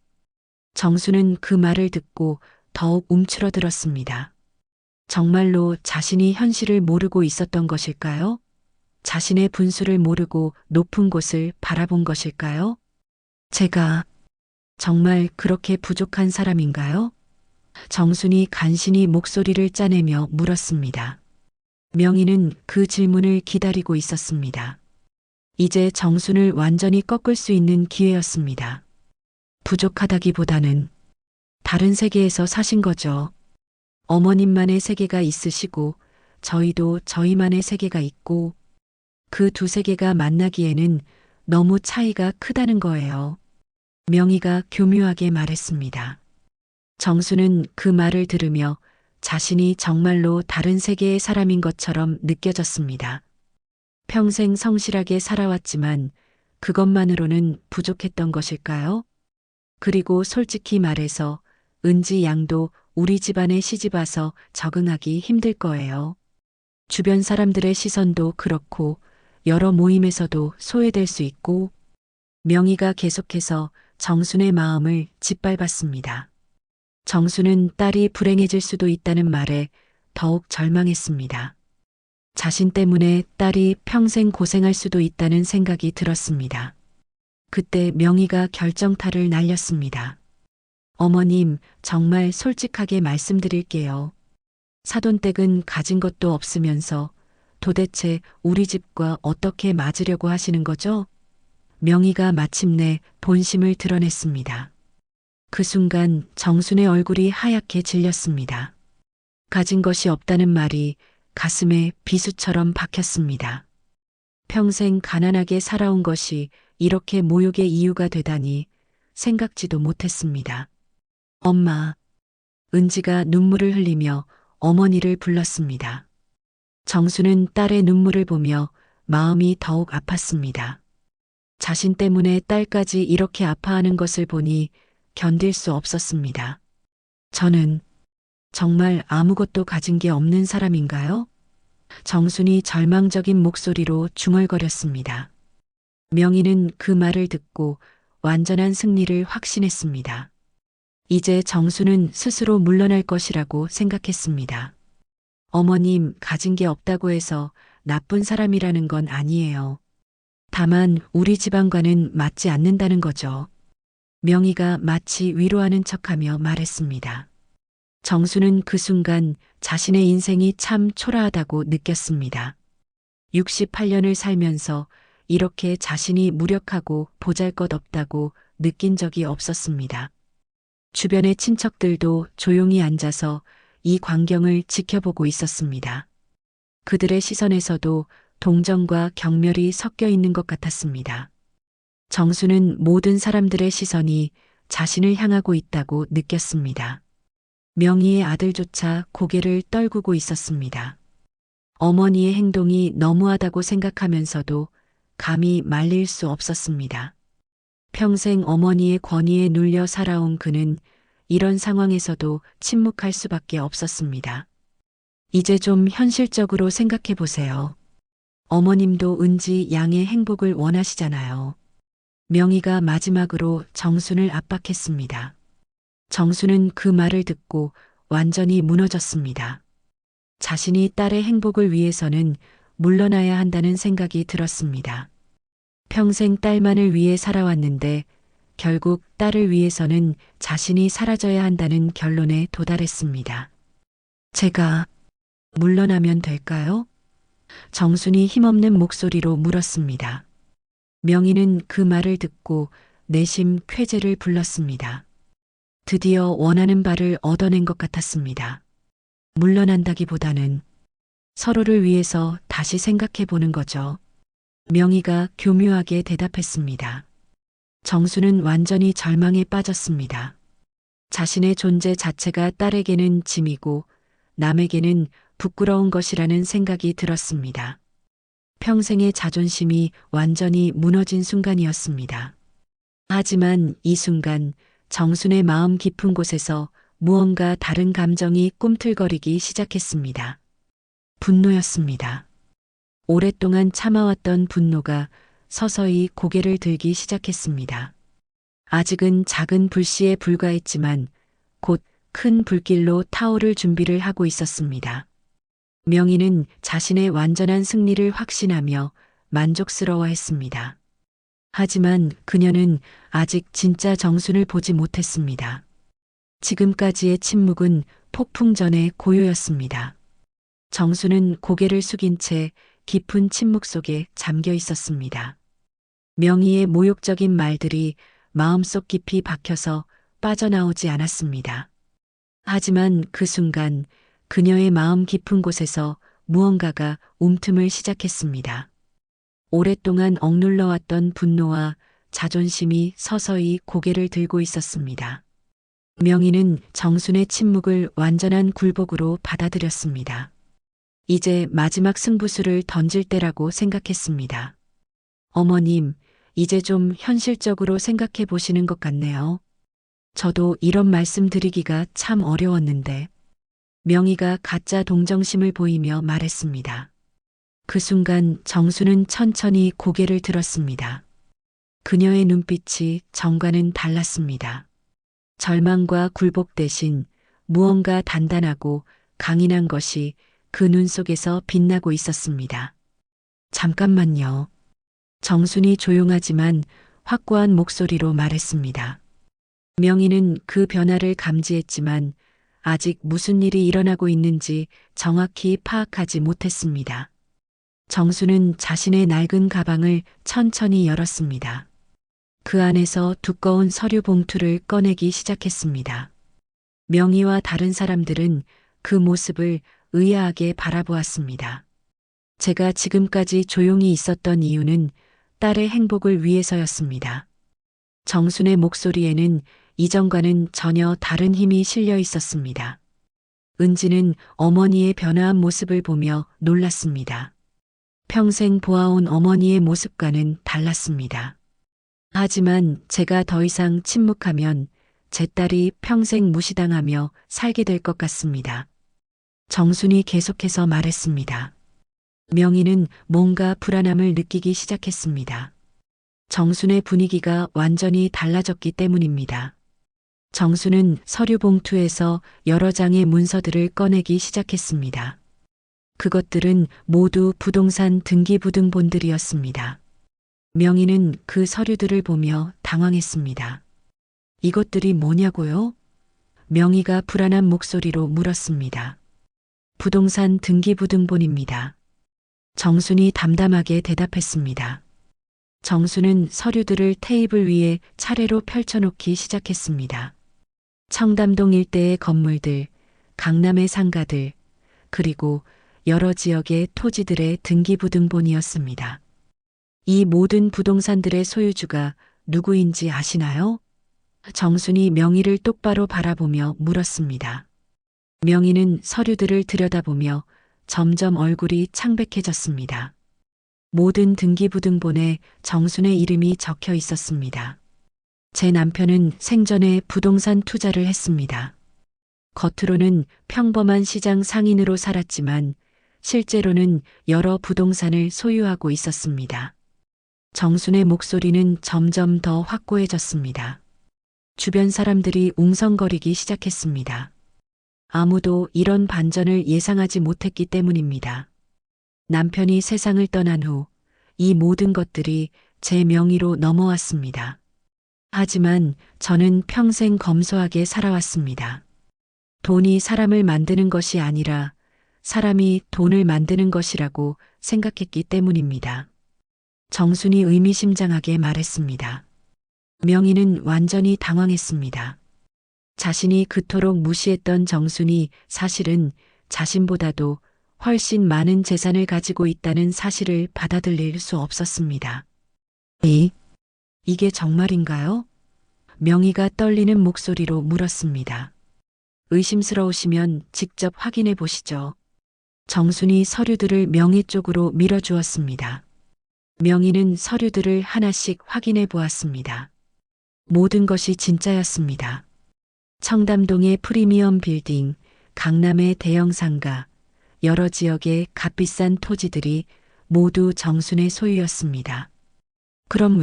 정수는 그 말을 듣고 더욱 움츠러들었습니다. 정말로 자신이 현실을 모르고 있었던 것일까요? 자신의 분수를 모르고 높은 곳을 바라본 것일까요? 제가 정말 그렇게 부족한 사람인가요? 정순이 간신히 목소리를 짜내며 물었습니다. 명희는 그 질문을 기다리고 있었습니다. 이제 정순을 완전히 꺾을 수 있는 기회였습니다. 부족하다기보다는 다른 세계에서 사신 거죠. 어머님만의 세계가 있으시고 저희도 저희만의 세계가 있고 그 두 세계가 만나기에는 너무 차이가 크다는 거예요. 명희가 교묘하게 말했습니다. 정수는 그 말을 들으며 자신이 정말로 다른 세계의 사람인 것처럼 느껴졌습니다. 평생 성실하게 살아왔지만 그것만으로는 부족했던 것일까요? 그리고 솔직히 말해서 은지 양도 우리 집안에 시집와서 적응하기 힘들 거예요. 주변 사람들의 시선도 그렇고 여러 모임에서도 소외될 수 있고 명희가 계속해서 정순의 마음을 짓밟았습니다. 정순은 딸이 불행해질 수도 있다는 말에 더욱 절망했습니다. 자신 때문에 딸이 평생 고생할 수도 있다는 생각이 들었습니다. 그때 명희가 결정타를 날렸습니다. 어머님, 정말 솔직하게 말씀드릴게요. 사돈댁은 가진 것도 없으면서 도대체 우리 집과 어떻게 맞으려고 하시는 거죠? 명희가 마침내 본심을 드러냈습니다. 그 순간 정순의 얼굴이 하얗게 질렸습니다. 가진 것이 없다는 말이 가슴에 비수처럼 박혔습니다. 평생 가난하게 살아온 것이 이렇게 모욕의 이유가 되다니 생각지도 못했습니다. 엄마, 은지가 눈물을 흘리며 어머니를 불렀습니다. 정수는 딸의 눈물을 보며 마음이 더욱 아팠습니다. 자신 때문에 딸까지 이렇게 아파하는 것을 보니 견딜 수 없었습니다. 저는 정말 아무것도 가진 게 없는 사람인가요? 정순이 절망적인 목소리로 중얼거렸습니다. 명희는 그 말을 듣고 완전한 승리를 확신했습니다. 이제 정수는 스스로 물러날 것이라고 생각했습니다. 어머님, 가진 게 없다고 해서 나쁜 사람이라는 건 아니에요. 다만 우리 집안과는 맞지 않는다는 거죠. 명희가 마치 위로하는 척하며 말했습니다. 정수는 그 순간 자신의 인생이 참 초라하다고 느꼈습니다. 68년을 살면서 이렇게 자신이 무력하고 보잘것없다고 느낀 적이 없었습니다. 주변의 친척들도 조용히 앉아서 이 광경을 지켜보고 있었습니다. 그들의 시선에서도 동정과 경멸이 섞여 있는 것 같았습니다. 정수는 모든 사람들의 시선이 자신을 향하고 있다고 느꼈습니다. 명희의 아들조차 고개를 떨구고 있었습니다. 어머니의 행동이 너무하다고 생각하면서도 감히 말릴 수 없었습니다. 평생 어머니의 권위에 눌려 살아온 그는 이런 상황에서도 침묵할 수밖에 없었습니다. 이제 좀 현실적으로 생각해 보세요. 어머님도 은지 양의 행복을 원하시잖아요. 명희가 마지막으로 정순을 압박했습니다. 정순은 그 말을 듣고 완전히 무너졌습니다. 자신이 딸의 행복을 위해서는 물러나야 한다는 생각이 들었습니다. 평생 딸만을 위해 살아왔는데 결국 딸을 위해서는 자신이 사라져야 한다는 결론에 도달했습니다. 제가 물러나면 될까요? 정순이 힘없는 목소리로 물었습니다. 명희는 그 말을 듣고 내심 쾌재를 불렀습니다. 드디어 원하는 바를 얻어낸 것 같았습니다. 물러난다기보다는 서로를 위해서 다시 생각해 보는 거죠. 명희가 교묘하게 대답했습니다. 정수는 완전히 절망에 빠졌습니다. 자신의 존재 자체가 딸에게는 짐이고 남에게는 부끄러운 것이라는 생각이 들었습니다. 평생의 자존심이 완전히 무너진 순간이었습니다. 하지만 이 순간 정순의 마음 깊은 곳에서 무언가 다른 감정이 꿈틀거리기 시작했습니다. 분노였습니다. 오랫동안 참아왔던 분노가 서서히 고개를 들기 시작했습니다. 아직은 작은 불씨에 불과했지만 곧 큰 불길로 타오를 준비를 하고 있었습니다. 명희는 자신의 완전한 승리를 확신하며 만족스러워했습니다. 하지만 그녀는 아직 진짜 정순을 보지 못했습니다. 지금까지의 침묵은 폭풍 전의 고요였습니다. 정순은 고개를 숙인 채 깊은 침묵 속에 잠겨 있었습니다. 명희의 모욕적인 말들이 마음속 깊이 박혀서 빠져나오지 않았습니다. 하지만 그 순간 그녀의 마음 깊은 곳에서 무언가가 움틈을 시작했습니다. 오랫동안 억눌러왔던 분노와 자존심이 서서히 고개를 들고 있었습니다. 명희는 정순의 침묵을 완전한 굴복으로 받아들였습니다. 이제 마지막 승부수를 던질 때라고 생각했습니다. 어머님, 이제 좀 현실적으로 생각해 보시는 것 같네요. 저도 이런 말씀 드리기가 참 어려웠는데. 명희가 가짜 동정심을 보이며 말했습니다. 그 순간 정수는 천천히 고개를 들었습니다. 그녀의 눈빛이 전과는 달랐습니다. 절망과 굴복 대신 무언가 단단하고 강인한 것이 그 눈 속에서 빛나고 있었습니다. 잠깐만요. 정순이 조용하지만 확고한 목소리로 말했습니다. 명희는 그 변화를 감지했지만 아직 무슨 일이 일어나고 있는지 정확히 파악하지 못했습니다. 정수는 자신의 낡은 가방을 천천히 열었습니다. 그 안에서 두꺼운 서류 봉투를 꺼내기 시작했습니다. 명희와 다른 사람들은 그 모습을 의아하게 바라보았습니다. 제가 지금까지 조용히 있었던 이유는 딸의 행복을 위해서였습니다. 정순의 목소리에는 이전과는 전혀 다른 힘이 실려 있었습니다. 은지는 어머니의 변화한 모습을 보며 놀랐습니다. 평생 보아온 어머니의 모습과는 달랐습니다. 하지만 제가 더 이상 침묵하면 제 딸이 평생 무시당하며 살게 될 것 같습니다. 정순이 계속해서 말했습니다. 명희는 뭔가 불안함을 느끼기 시작했습니다. 정순의 분위기가 완전히 달라졌기 때문입니다. 정순은 서류 봉투에서 여러 장의 문서들을 꺼내기 시작했습니다. 그것들은 모두 부동산 등기부등본들이었습니다. 명희는 그 서류들을 보며 당황했습니다. 이것들이 뭐냐고요? 명희가 불안한 목소리로 물었습니다. 부동산 등기부등본입니다. 정순이 담담하게 대답했습니다. 정순은 서류들을 테이블 위에 차례로 펼쳐놓기 시작했습니다. 청담동 일대의 건물들, 강남의 상가들, 그리고 여러 지역의 토지들의 등기부등본이었습니다. 이 모든 부동산들의 소유주가 누구인지 아시나요? 정순이 명희를 똑바로 바라보며 물었습니다. 명희는 서류들을 들여다보며 점점 얼굴이 창백해졌습니다. 모든 등기부등본에 정순의 이름이 적혀 있었습니다. 제 남편은 생전에 부동산 투자를 했습니다. 겉으로는 평범한 시장 상인으로 살았지만 실제로는 여러 부동산을 소유하고 있었습니다. 정순의 목소리는 점점 더 확고해졌습니다. 주변 사람들이 웅성거리기 시작했습니다. 아무도 이런 반전을 예상하지 못했기 때문입니다. 남편이 세상을 떠난 후 이 모든 것들이 제 명의로 넘어왔습니다. 하지만 저는 평생 검소하게 살아왔습니다. 돈이 사람을 만드는 것이 아니라 사람이 돈을 만드는 것이라고 생각했기 때문입니다. 정순이 의미심장하게 말했습니다. 명희는 완전히 당황했습니다. 자신이 그토록 무시했던 정순이 사실은 자신보다도 훨씬 많은 재산을 가지고 있다는 사실을 받아들일 수 없었습니다. 이게 정말인가요? 명희가 떨리는 목소리로 물었습니다. 의심스러우시면 직접 확인해 보시죠. 정순이 서류들을 명희 쪽으로 밀어주었습니다. 명희는 서류들을 하나씩 확인해 보았습니다. 모든 것이 진짜였습니다. 청담동의 프리미엄 빌딩, 강남의 대형 상가, 여러 지역의 값비싼 토지들이 모두 정순의 소유였습니다. 그럼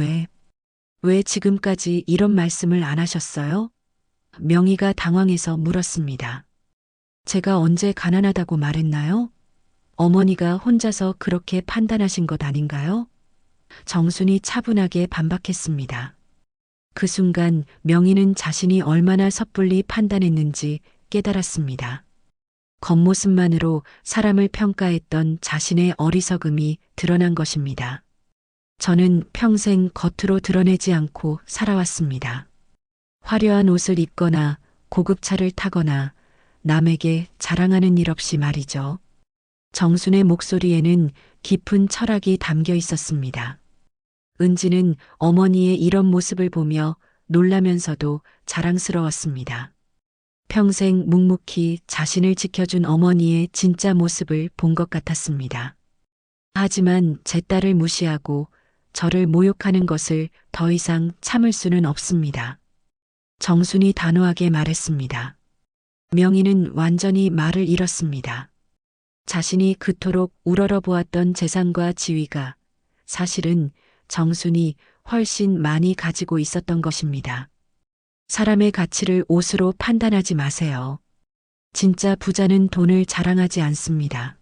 왜 지금까지 이런 말씀을 안 하셨어요? 명희가 당황해서 물었습니다. 제가 언제 가난하다고 말했나요? 어머니가 혼자서 그렇게 판단하신 것 아닌가요? 정순이 차분하게 반박했습니다. 그 순간 명희는 자신이 얼마나 섣불리 판단했는지 깨달았습니다. 겉모습만으로 사람을 평가했던 자신의 어리석음이 드러난 것입니다. 저는 평생 겉으로 드러내지 않고 살아왔습니다. 화려한 옷을 입거나 고급차를 타거나 남에게 자랑하는 일 없이 말이죠. 정순의 목소리에는 깊은 철학이 담겨 있었습니다. 은지는 어머니의 이런 모습을 보며 놀라면서도 자랑스러웠습니다. 평생 묵묵히 자신을 지켜준 어머니의 진짜 모습을 본 것 같았습니다. 하지만 제 딸을 무시하고 저를 모욕하는 것을 더 이상 참을 수는 없습니다. 정순이 단호하게 말했습니다. 명희는 완전히 말을 잃었습니다. 자신이 그토록 우러러보았던 재산과 지위가 사실은 정순이 훨씬 많이 가지고 있었던 것입니다. 사람의 가치를 옷으로 판단하지 마세요. 진짜 부자는 돈을 자랑하지 않습니다.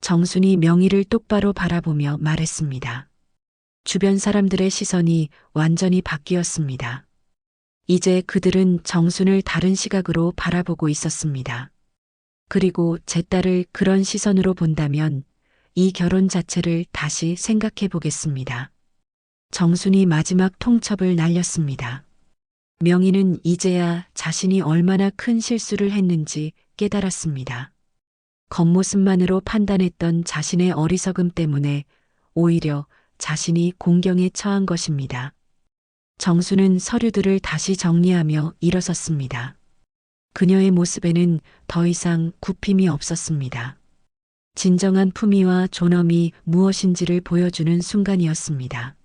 정순이 명희를 똑바로 바라보며 말했습니다. 주변 사람들의 시선이 완전히 바뀌었습니다. 이제 그들은 정순을 다른 시각으로 바라보고 있었습니다. 그리고 제 딸을 그런 시선으로 본다면 이 결혼 자체를 다시 생각해 보겠습니다. 정순이 마지막 통첩을 날렸습니다. 명희는 이제야 자신이 얼마나 큰 실수를 했는지 깨달았습니다. 겉모습만으로 판단했던 자신의 어리석음 때문에 오히려 자신이 공경에 처한 것입니다. 정수는 서류들을 다시 정리하며 일어섰습니다. 그녀의 모습에는 더 이상 굽힘이 없었습니다. 진정한 품위와 존엄이 무엇인지를 보여주는 순간이었습니다.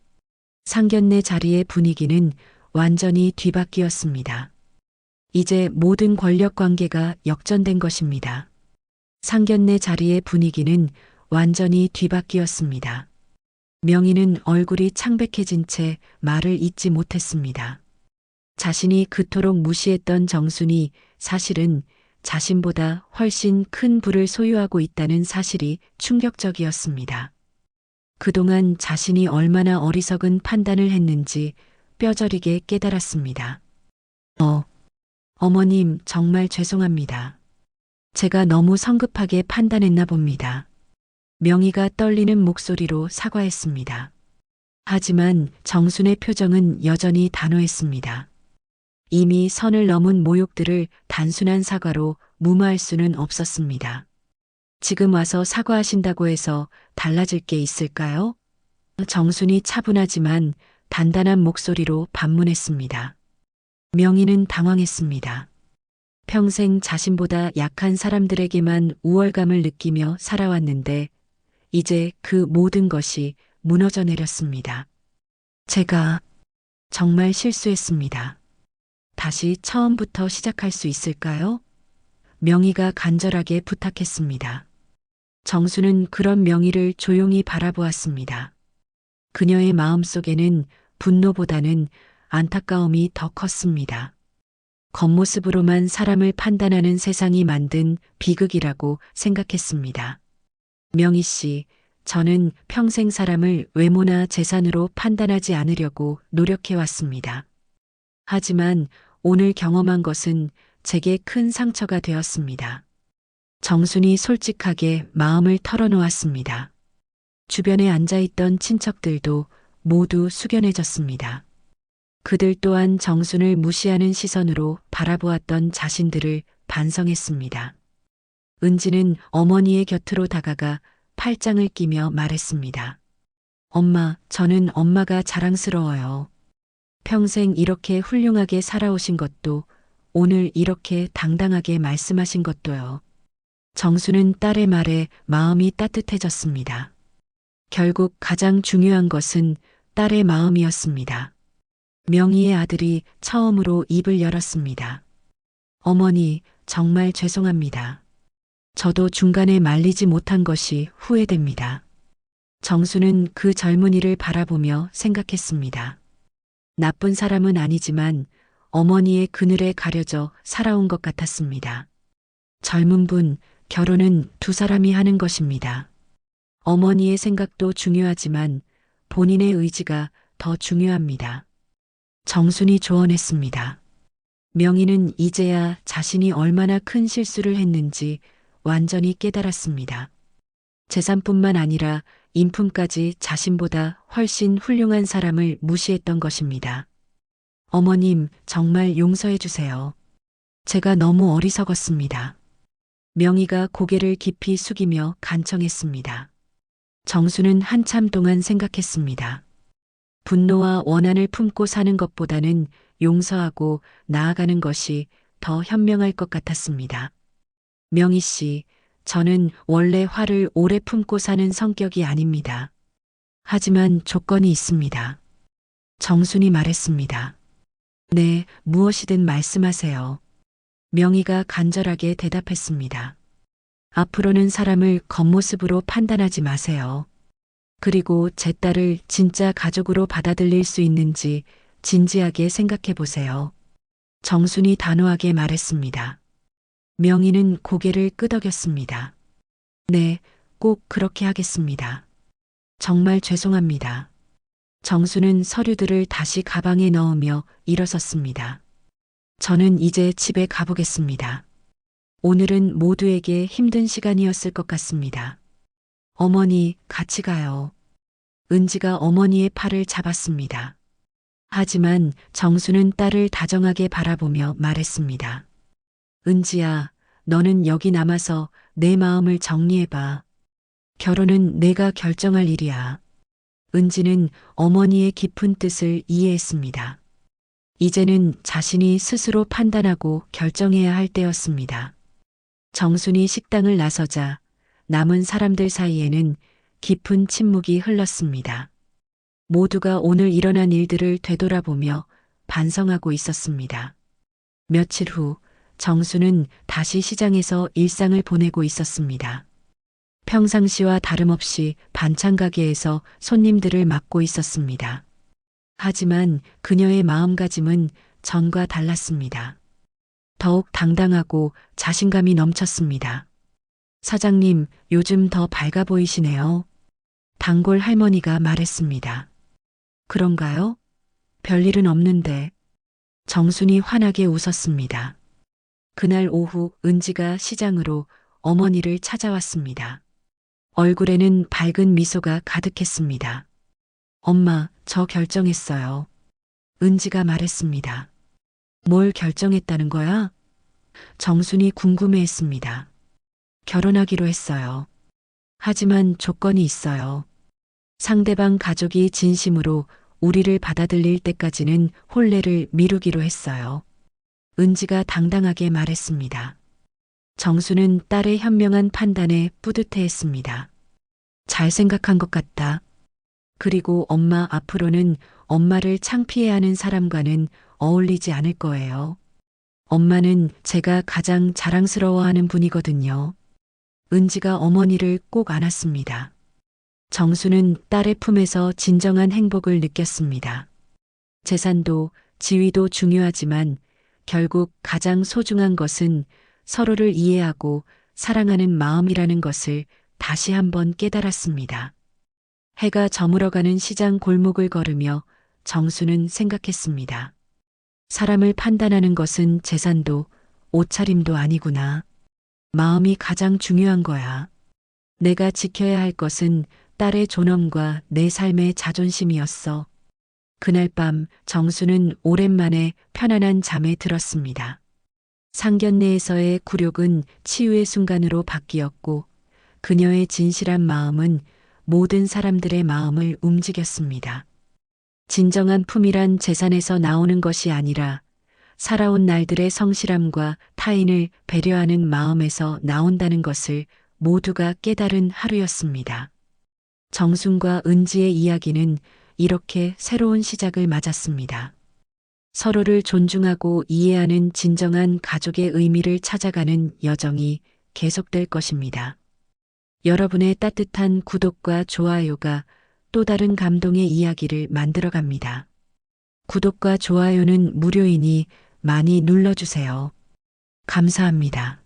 상견례 자리의 분위기는 완전히 뒤바뀌었습니다. 이제 모든 권력 관계가 역전된 것입니다. 상견례 자리의 분위기는 완전히 뒤바뀌었습니다. 명희는 얼굴이 창백해진 채 말을 잇지 못했습니다. 자신이 그토록 무시했던 정순이 사실은 자신보다 훨씬 큰 부를 소유하고 있다는 사실이 충격적이었습니다. 그동안 자신이 얼마나 어리석은 판단을 했는지 뼈저리게 깨달았습니다. 어머님, 정말 죄송합니다. 제가 너무 성급하게 판단했나 봅니다. 명희가 떨리는 목소리로 사과했습니다. 하지만 정순의 표정은 여전히 단호했습니다. 이미 선을 넘은 모욕들을 단순한 사과로 무마할 수는 없었습니다. 지금 와서 사과하신다고 해서 달라질 게 있을까요? 정순이 차분하지만 단단한 목소리로 반문했습니다. 명희는 당황했습니다. 평생 자신보다 약한 사람들에게만 우월감을 느끼며 살아왔는데 이제 그 모든 것이 무너져 내렸습니다. 제가 정말 실수했습니다. 다시 처음부터 시작할 수 있을까요? 명희가 간절하게 부탁했습니다. 정수는 그런 명희를 조용히 바라보았습니다. 그녀의 마음속에는 분노보다는 안타까움이 더 컸습니다. 겉모습으로만 사람을 판단하는 세상이 만든 비극이라고 생각했습니다. 명희 씨, 저는 평생 사람을 외모나 재산으로 판단하지 않으려고 노력해왔습니다. 하지만 오늘 경험한 것은 제게 큰 상처가 되었습니다. 정순이 솔직하게 마음을 털어놓았습니다. 주변에 앉아있던 친척들도 모두 숙연해졌습니다. 그들 또한 정순을 무시하는 시선으로 바라보았던 자신들을 반성했습니다. 은지는 어머니의 곁으로 다가가 팔짱을 끼며 말했습니다. 엄마, 저는 엄마가 자랑스러워요. 평생 이렇게 훌륭하게 살아오신 것도 오늘 이렇게 당당하게 말씀하신 것도요. 정수는 딸의 말에 마음이 따뜻해졌습니다. 결국 가장 중요한 것은 딸의 마음이었습니다. 명희의 아들이 처음으로 입을 열었습니다. 어머니, 정말 죄송합니다. 저도 중간에 말리지 못한 것이 후회됩니다. 정수는 그 젊은이를 바라보며 생각했습니다. 나쁜 사람은 아니지만 어머니의 그늘에 가려져 살아온 것 같았습니다. 젊은 분, 결혼은 두 사람이 하는 것입니다. 어머니의 생각도 중요하지만 본인의 의지가 더 중요합니다. 정순이 조언했습니다. 명희는 이제야 자신이 얼마나 큰 실수를 했는지 완전히 깨달았습니다. 재산뿐만 아니라 인품까지 자신보다 훨씬 훌륭한 사람을 무시했던 것입니다. 어머님, 정말 용서해 주세요. 제가 너무 어리석었습니다. 명희가 고개를 깊이 숙이며 간청했습니다. 정수는 한참 동안 생각했습니다. 분노와 원한을 품고 사는 것보다는 용서하고 나아가는 것이 더 현명할 것 같았습니다. 명희 씨, 저는 원래 화를 오래 품고 사는 성격이 아닙니다. 하지만 조건이 있습니다. 정순이 말했습니다. 네, 무엇이든 말씀하세요. 명희가 간절하게 대답했습니다. 앞으로는 사람을 겉모습으로 판단하지 마세요. 그리고 제 딸을 진짜 가족으로 받아들일 수 있는지 진지하게 생각해 보세요. 정순이 단호하게 말했습니다. 명희는 고개를 끄덕였습니다. 네, 꼭 그렇게 하겠습니다. 정말 죄송합니다. 정수는 서류들을 다시 가방에 넣으며 일어섰습니다. 저는 이제 집에 가보겠습니다. 오늘은 모두에게 힘든 시간이었을 것 같습니다. 어머니, 같이 가요. 은지가 어머니의 팔을 잡았습니다. 하지만 정수는 딸을 다정하게 바라보며 말했습니다. 은지야, 너는 여기 남아서 내 마음을 정리해봐. 결혼은 내가 결정할 일이야. 은지는 어머니의 깊은 뜻을 이해했습니다. 이제는 자신이 스스로 판단하고 결정해야 할 때였습니다. 정순이 식당을 나서자 남은 사람들 사이에는 깊은 침묵이 흘렀습니다. 모두가 오늘 일어난 일들을 되돌아보며 반성하고 있었습니다. 며칠 후 정수는 다시 시장에서 일상을 보내고 있었습니다. 평상시와 다름없이 반찬 가게에서 손님들을 맡고 있었습니다. 하지만 그녀의 마음가짐은 전과 달랐습니다. 더욱 당당하고 자신감이 넘쳤습니다. 사장님, 요즘 더 밝아 보이시네요. 단골 할머니가 말했습니다. 그런가요? 별일은 없는데. 정순이 환하게 웃었습니다. 그날 오후 은지가 시장으로 어머니를 찾아왔습니다. 얼굴에는 밝은 미소가 가득했습니다. 엄마, 저 결정했어요. 은지가 말했습니다. 뭘 결정했다는 거야? 정순이 궁금해했습니다. 결혼하기로 했어요. 하지만 조건이 있어요. 상대방 가족이 진심으로 우리를 받아들일 때까지는 혼례를 미루기로 했어요. 은지가 당당하게 말했습니다. 정수는 딸의 현명한 판단에 뿌듯해했습니다. 잘 생각한 것 같다. 그리고 엄마, 앞으로는 엄마를 창피해야 하는 사람과는 어울리지 않을 거예요. 엄마는 제가 가장 자랑스러워하는 분이거든요. 은지가 어머니를 꼭 안았습니다. 정수는 딸의 품에서 진정한 행복을 느꼈습니다. 재산도 지위도 중요하지만 결국 가장 소중한 것은 서로를 이해하고 사랑하는 마음이라는 것을 다시 한번 깨달았습니다. 해가 저물어가는 시장 골목을 걸으며 정수는 생각했습니다. 사람을 판단하는 것은 재산도 옷차림도 아니구나. 마음이 가장 중요한 거야. 내가 지켜야 할 것은 딸의 존엄과 내 삶의 자존심이었어. 그날 밤 정수는 오랜만에 편안한 잠에 들었습니다. 상견례에서의 굴욕은 치유의 순간으로 바뀌었고 그녀의 진실한 마음은 모든 사람들의 마음을 움직였습니다. 진정한 품이란 재산에서 나오는 것이 아니라 살아온 날들의 성실함과 타인을 배려하는 마음에서 나온다는 것을 모두가 깨달은 하루였습니다. 정순과 은지의 이야기는 이렇게 새로운 시작을 맞았습니다. 서로를 존중하고 이해하는 진정한 가족의 의미를 찾아가는 여정이 계속될 것입니다. 여러분의 따뜻한 구독과 좋아요가 또 다른 감동의 이야기를 만들어갑니다. 구독과 좋아요는 무료이니 많이 눌러주세요. 감사합니다.